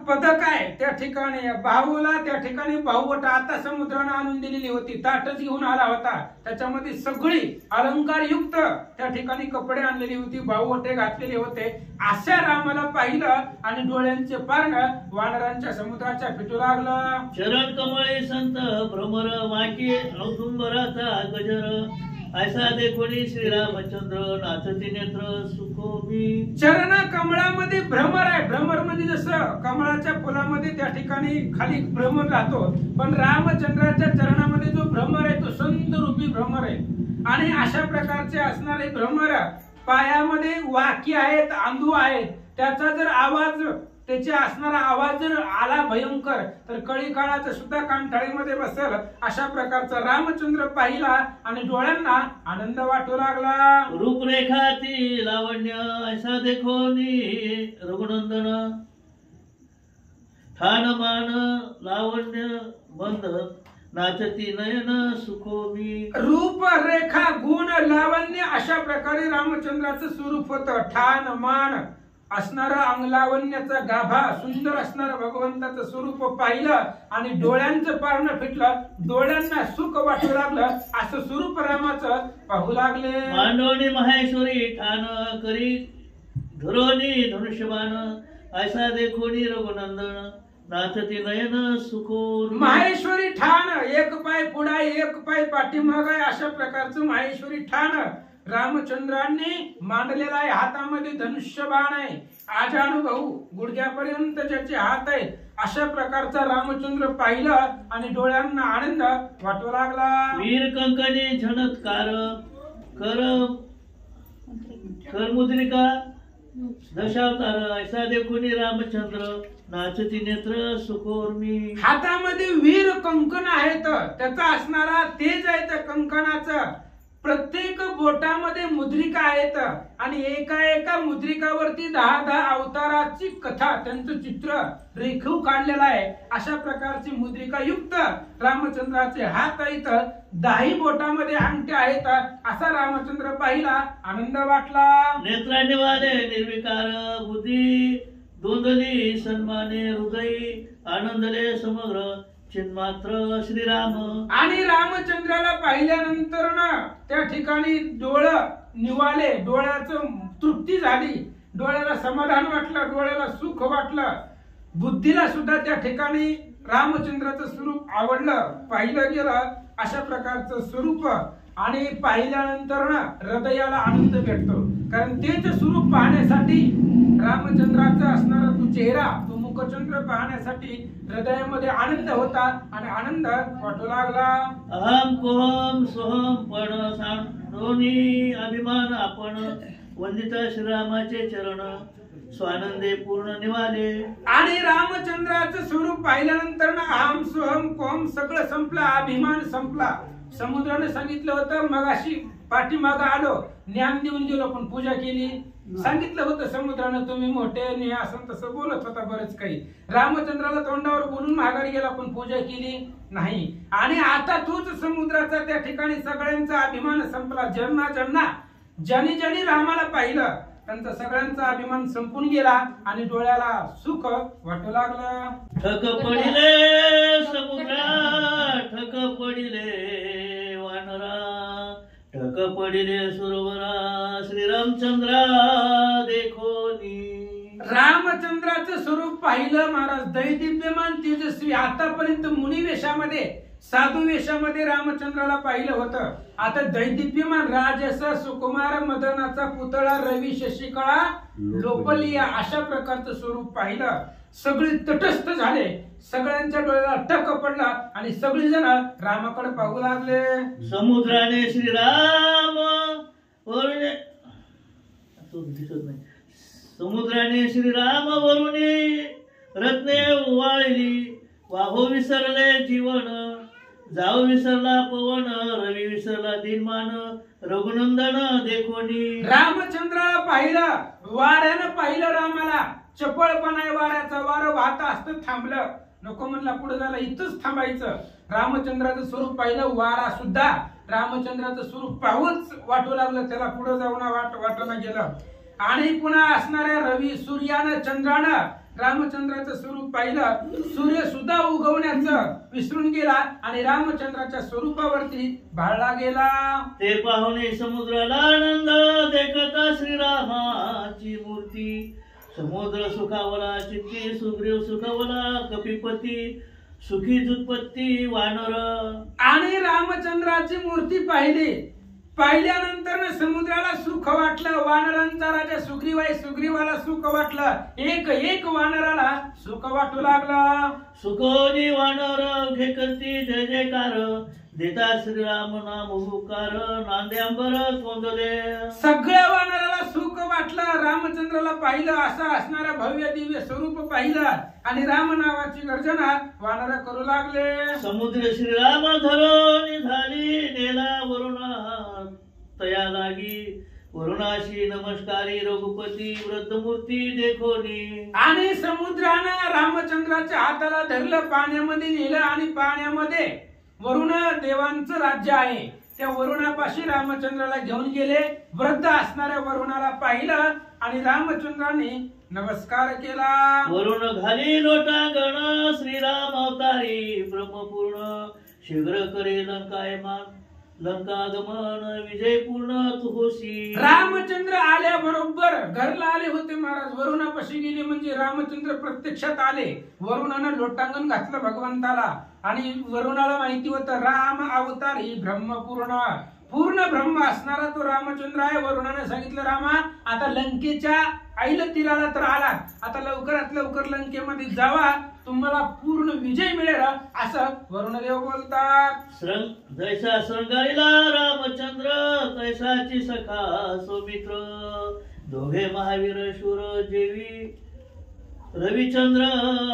पदक आहे त्या ठिकाणी भाऊला त्या ठिकाणी भाऊवट आता समुद्रानं आणून दिलेली होती, ताटच घेऊन आला होता, त्याच्यामध्ये सगळी अलंकार युक्त त्या ठिकाणी कपडे आणलेली होती, भाऊवटे घातलेले होते. अशा रामाला पाहिलं आणि डोळ्यांचे पारण वानरांच्या समुद्राच्या फिटू लागलं. चरण कमळे संत भ्रमर वाके औदुंबराचा गजर ऐसा देखोनी श्रीरामचंद्र नाचती नेत्र सुखोमी. चरण कमळामध्ये भ्रमर आहे. भ्रमर म्हणजे जसं कमळाच्या फुलामध्ये त्या ठिकाणी खाली भ्रमर राहतो, पण रामचंद्राच्या चरणामध्ये जो भ्रमर आहे तो संत रूपी भ्रमर आहे. आणि अशा प्रकारचे असणारे भ्रमर पायामध्ये वाकी आहेत, आंदू आहेत. त्याचा जर आवाज त्याचे असणारा आवाज जर आला भयंकर तर कळी काळाचं सुद्धा कानठाळीमध्ये बसेल. अशा प्रकारचा रामचंद्र पाहिला आणि डोळ्यांना आनंद वाटू लागला. रूपरेखा ती लावण्य ऐसा देखोनी रघुनंदन ठाण मान लावण्य बंद नाचती नयन सुखोमी. रूप रेखा गुण लावण्य अशा प्रकारे रामचंद्राचं स्वरूप होतं. ठाण मान असणारा अंगलावण्याचा गाभा सुंदर असणारा भगवंताचं स्वरूप पाहिलं आणि डोळ्यांचं पारणं फिटलं, डोळ्यांना सुख वाटू लागलं. असं स्वरूप रामाचं पाहू लागले. मांडवणी माहेश्वरी ठाण करी धुरोनी धनुष्यबाण ऐसा देखोनी रघुनंदन नाचती नयन सुखोर. माहेश्वरी ठाण एक पाय पुढे एक पाय पाठीमाग आहे. अशा प्रकारचं माहेश्वरी ठाण रामचंद्रांनी मांडलेला आहे. हातामध्ये धनुष्यबाण आहे, आजानुभऊ गुडघ्यापर्यंत ज्याचे हात आहेत. अशा प्रकारचा रामचंद्र पाहिलं आणि डोळ्यांना आनंद वाटू लागला. वीर कंकणी झणत्कार कर मुद्रिका दशावतार ऐसा देखोनी रामचंद्र नाचती नेत्र सुखोर्मी. हातामध्ये वीर कंकण आहेत, त्याचा असणारा तेज आहे त्या कंकणाचं. प्रत्येक बोटामध्ये मुद्रिका आहेत आणि एका एका मुद्रिकावरती 10 अवताराची कथा त्यांचं चित्र रेखीव काढलेलं आहे. अशा प्रकारची मुद्रिका युक्त रामचंद्राचे हात आहेत. 10 बोटामध्ये अंगठ्या आहेत. असा रामचंद्र पाहिला, आनंद वाटला. नेत्रांनी वादे निर्विकार बुद्धी दोंदली सन्माने हृदय आनंदले समग्र चिन्मात्र श्रीराम. आणि रामचंद्राला पाहिल्यानंतर ना त्या ठिकाणी डोळं निवाले, डोळ्याचं तृप्ती झाली, डोळ्याला समाधान वाटलं, डोळ्याला सुख वाटलं. बुद्धीला सुद्धा त्या ठिकाणी रामचंद्राचं स्वरूप आवडलं, पाहिलं गेलं. अशा प्रकारचं स्वरूप आणि पाहिल्यानंतर ना हृदयाला आनंद भेटतो. कारण तेच स्वरूप पाहण्यासाठी रामचंद्राचा असणारा तो चेहरा, तो मुखचंद्र पाहण्यासाठी हृदयामध्ये आनंद होता आणि आनंद वाटू लागला. अहम कोहम सोहम पण सांडोनी अभिमान आपण वंदिता श्रीरामाचे चरण स्वानंदे पूर्ण निवाले. आणि रामचंद्राचं स्वरूप पाहिल्यानंतर ना अहम सोहम कोहम सगळं संपलं, अभिमान संपला. समुद्राने सांगितलं होतं मगाशी पाठीमागं आलो, ज्ञान देऊन गेलो, पण पूजा केली. सांगितलं होतं समुद्रानं तुम्ही मोठे नाही असं तसं बोलत होता बरंच काही. रामचंद्राला तोंडावर बोलून माघारी गेला, पण पूजा केली नाही. आणि आता तोच समुद्राचा त्या ठिकाणी सगळ्यांचा अभिमान संपला. ज्यांनी ज्यांनी रामाला पाहिलं त्यांचा सगळ्यांचा अभिमान संपून गेला आणि डोळ्याला सुख वाटू लागलं. ठक पडिले समुद्रा ठक पडिले वानरा ठक पडिले सुरवरा श्रीरामचंद्रा देखोनी. रामचंद्राचं स्वरूप पाहिलं महाराज. दैदिप्यमान तेजस्वी. आतापर्यंत मुनी वेशामध्ये साधू वेशामध्ये रामचंद्राला पाहिलं होतं. आता दैदिप्यमान राजस सुकुमार मदनाचा पुतळा रवी शशिकळा लोपलिया अशा प्रकारचं स्वरूप पाहिलं. सगळे तटस्थ झाले, सगळ्यांच्या डोळ्याला टक पडला आणि सगळी जण रामाकडे पाहू लागले. समुद्राने श्रीराम वरुणे दिसत नाही. समुद्राने श्रीराम वरुणे रत्ने उवाळली वाहो विसरले जीवन जाऊ विसरला पवन रवी विसरला दिनमान रघुनंदन देखोनी. रामचंद्राला पाहिलं, वाऱ्यानं पाहिलं रामाला. चपळपणा आहे वाऱ्याचा. वारं वाहत असतं थांबलं, नको म्हणला पुढे झालं, इथंच थांबायचं. रामचंद्राचं स्वरूप पाहिलं. वारा सुद्धा रामचंद्राचं स्वरूप पाहूच वाटू लागलं, त्याला पुढे जाऊन वाटणं गेलं. आणि पुन्हा असणाऱ्या रवी सूर्यानं चंद्रानं रामचंद्राचं स्वरूप पाहिलं. सूर्य सुद्धा उगवण्याचं विसरून गेला आणि रामचंद्राच्या स्वरूपावरती भाळला गेला. ते पाहुणे समुद्राला आनंद देखता श्रीरामाची मूर्ती. समुद्र सुखावला चित्ती सुग्रीव सुखावला कपिपती सुखी जुत्पत्ती वानर. आणि रामचंद्राची मूर्ती पाहिल्यानंतर समुद्राला सुख वाटलं. वानरांचा राजा सुग्रीव आहे, सुग्रीवाला सुख वाटलं. एक वानराला सुख वाटू लागला. सुखोनी वानर घे करती जय जयकार देता श्रीराम नाम हुकार नांद्यांबर कोंदले. सगळ्या वानराला सुख वाटलं. रामचंद्राला पाहिलं, असं असणारं भव्य दिव्य स्वरूप पाहिलं आणि राम नावाची गर्जना वानर करू लागले. समुद्र श्रीराम धरोनी झाली नेला वरुणा तया लागी. वरुणाशी नमस्कारी रघुपती वृद्धमूर्ती देखोनी. आणि समुद्रानं रामचंद्राच्या हाताला धरलं, पाण्यामध्ये नेलं आणि पाण्यामध्ये वरुण देवांचं राज्य आहे. त्या वरुणापाशी रामचंद्राला घेऊन गेले. वृद्ध असणाऱ्या वरुणाला पाहिलं आणि रामचंद्राने नमस्कार केला. वरुण घाली लोटांगण श्रीराम अवतारी ब्रह्मपूर्ण. शीघ्र करे लंकायमान लंकागमन विजय पूर्ण तू होशी. रामचंद्र आल्याबरोबर घरला आले होते महाराज. वरुणापाशी गेले म्हणजे रामचंद्र प्रत्यक्षात आले. वरुणानं लोटांगण घातलं भगवंताला आणि वरुणाला माहिती होतं राम अवतार ही ब्रह्मपूर्ण पूर्ण ब्रह्म असणारा तो रामचंद्र आहे. वरुणाने सांगितलं रामा आता लंकेच्या ऐल तीराला तर आला, आता लवकरात लवकर लंकेमध्ये जावा, तुम्हाला पूर्ण विजय मिळेल असं वरुणदेव बोलतात. जैसा श्रृंगारीला रामचंद्र तैसाची सखा सौमित्र. दोघे महावीर शूर जेवी रविचंद्र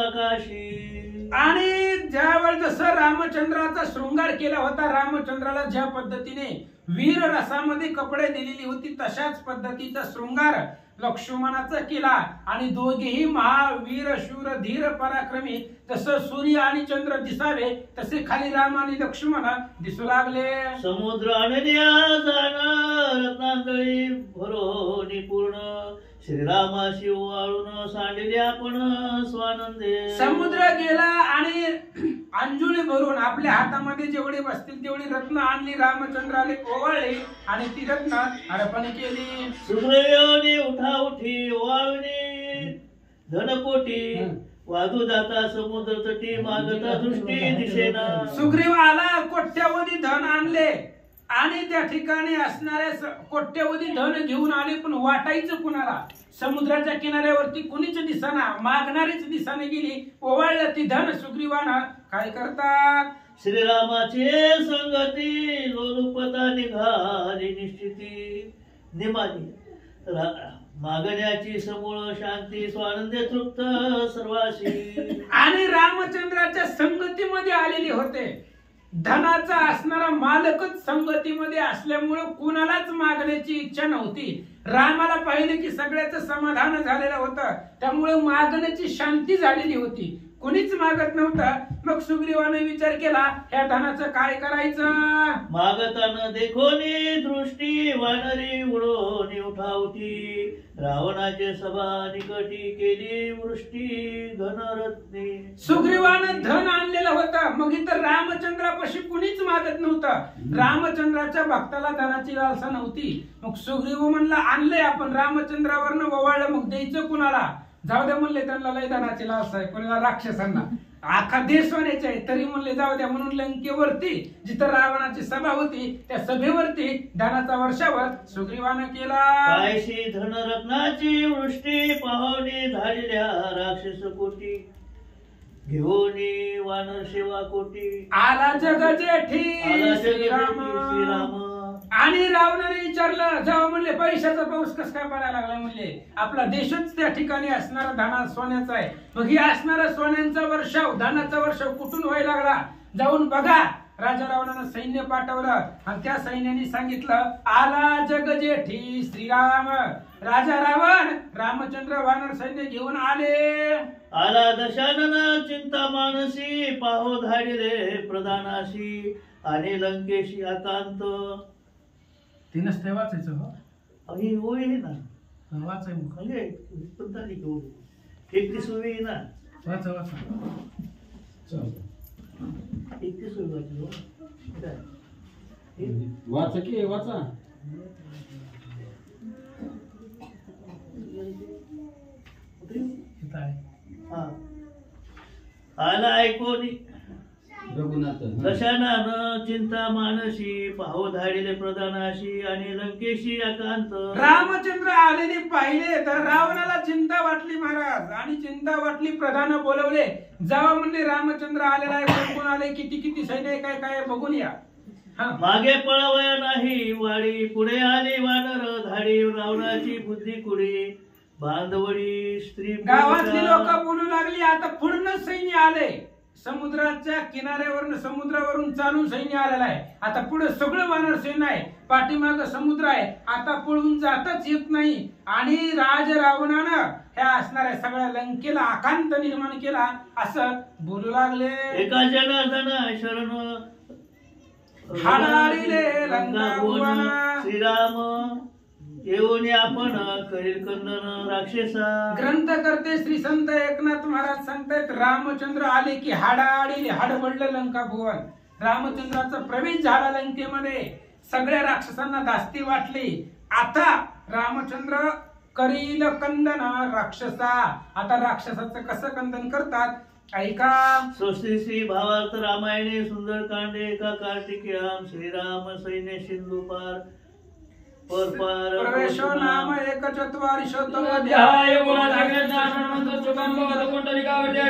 आकाशी. आणि ज्यावेळेस जसं रामचंद्राचा शृंगार केला होता, रामचंद्राला ज्या पद्धतीने वीर रसामध्ये कपडे दिलेली होती तशाच पद्धतीचा शृंगार लक्ष्मणाचा केला. आणि दोघेही महावीर शूर धीर पराक्रमी जसं सूर्य आणि चंद्र दिसावे तसे खाली राम आणि लक्ष्मण दिसू लागले. समुद्र आणल्या जाण रत्नांजळी भरोनी पूर्ण. श्रीरामाशी ओवाळून सांडले आपण स्वानंदे. समुद्र गेला आणि अंजुळी भरून आपल्या हातामध्ये जेवढे बसतील तेवढी रत्न आणली. रामचंद्राने ओवाळली आणि ती रत्न अर्पण केली. सुग्रीवने उठा उठी ओवाळणी धनकोटी. वादू जाता समुद्र तटी मागता दृष्टी दिसेना. सुग्रीव आला, कोट्यावधी धन आणले आणि त्या ठिकाणी असणाऱ्या कोट्यावधी धन घेऊन आले, पण वाटायचं कुणाला? समुद्राच्या किनाऱ्यावरती कुणीच दिसाना, मागणारीच दिसाने गेली. ओवाळलं ती धन सुग्रीवानं. काय करतात? श्रीरामाचे संगती लोलुपता निघाली निश्चिती. निमानी मागण्याची समूळ शांती स्वानंदे तृप्त सर्वाशी. आणि रामचंद्राच्या संगतीमध्ये आलेले होते. धनाचा असणारा मालकच संगतीमध्ये असल्यामुळे कुणालाच मागण्याची इच्छा नव्हती. रामाला पाहिलं की सगळ्याचं समाधान झालेलं होतं, त्यामुळे मागण्याची शांती झालेली होती. कोणीच मागत नव्हतं. मग सुग्रीवाने विचार केला ह्या धनाचं काय करायचं. मागताना देखोनी दृष्टी वानरी उडोनी उठावती. रावणाचे सभा निकटी केली वृष्टी धनरत्नी. सुग्रीवानं धन आणलेलं होतं, मग इथं रामचंद्रापाशी कुणीच मागत नव्हतं. रामचंद्राच्या भक्ताला धनाची लालसा नव्हती. मग सुग्रीव म्हणला आणलंय आपण, रामचंद्रावरनं ओवाळलं, मग द्यायचं कुणाला? जाऊ द्या म्हणले, त्यांना लय धनाची लालसा आहे, कोणाला राक्षसांना. आखा देश सोन्याचे आहे तरी म्हणले जाऊ द्या. म्हणून लंकेवरती जिथं रावणाची सभा होती त्या सभेवरती धनाचा वर्षावर सुग्रीवानं केला. कायशी धनरत्नाची वृष्टी पाहुणी धाडल्या राक्षस कोटी. घेऊनी वानर सेवा कोटी. आला जग जेठी आला श्रीराम. श्रीराम. आणि रावणाने विचारलं, जेव्हा म्हणले पैशाचा पाऊस कस काय पडायला लागला, म्हणले आपला देशच त्या ठिकाणी असणारा धना सोन्याचा आहे. मग ही असणारा सोन्यांचा वर्षाव धनाचा वर्षाव कुठून व्हायला लागला, जाऊन बघा. राजा रावणानं सैन्य पाठवलं आणि त्या सैन्याने सांगितलं आला जग जेठी श्रीराम. राजा रावण रामचंद्र वानर सैन्य घेऊन आले. आला दशानन चिंता मानसी पाहो धाडिले प्रधानाशी. आणि लंकेशी आकांत. तीनच ते वाचायचं. होई ना वाचा मग. म्हणजे पण झाली की एवढी. 31वी ना वाचा वाचा. 31वी वाचली हो. काय? वाचा की वाचा. इथं आहे. हा. आला ऐकोनी रघुनाथ दशानान चिंता मानसी पाहो धाडिले प्रधानाशी आणि लंकेशी एकांत. रामचंद्र आलेले पाहिले तर रावणाला चिंता वाटली महाराज, आणि चिंता वाटली. प्रधान बोलवले, जावा म्हणले रामचंद्र आलेला आहे, कोण कोण आले, किती किती सैन्य आहे, काय काय बघून या. हा. मागे पळवया नाही वाडी पुढे आली वानर धाडी रावणाची बुद्धी कुडी बांधवडी स्त्री गावातली लोक बोलू लागली, आता पूर्ण सैन्य आले. समुद्राच्या किनाऱ्यावरून समुद्रावरून चालून सैन्य आलेलं आहे. आता पुढे सगळं वानर सैन्य आहे, पाठीमाग समुद्र आहे, आता पळून जाताच येत नाही. आणि राज रावणानं ह्या असणाऱ्या सगळ्या लंकेला आकांत निर्माण केला, असं बोलू लागले. एका जनार्दन शरण हाडाळीले लंका भुवन. श्रीराम येऊन आपण करील कंदन राक्षसा. ग्रंथकर्ते श्री संत एकनाथ महाराज सांगतायत, रामचंद्र आले की हाडाळीले हाडबडलं लंका भुवन. रामचंद्राचा प्रवेश झाला लंकेमध्ये, सगळ्या राक्षसांना धास्ती वाटली. आता रामचंद्र करील कंदन राक्षसा. आता राक्षसाचं कसं कंदन करतात ऐका. स्वस्ती श्री भावार्थ रामायणे सुंदरकांडे एका कार्तिकेयाम श्रीराम सैन्य सिंधू पार परपार प्रवेशो नाम एक चत्वारिशतम अध्याय. मुळात आग्रह ज्ञान मंत्र सुगंध कुंडलिका विद्या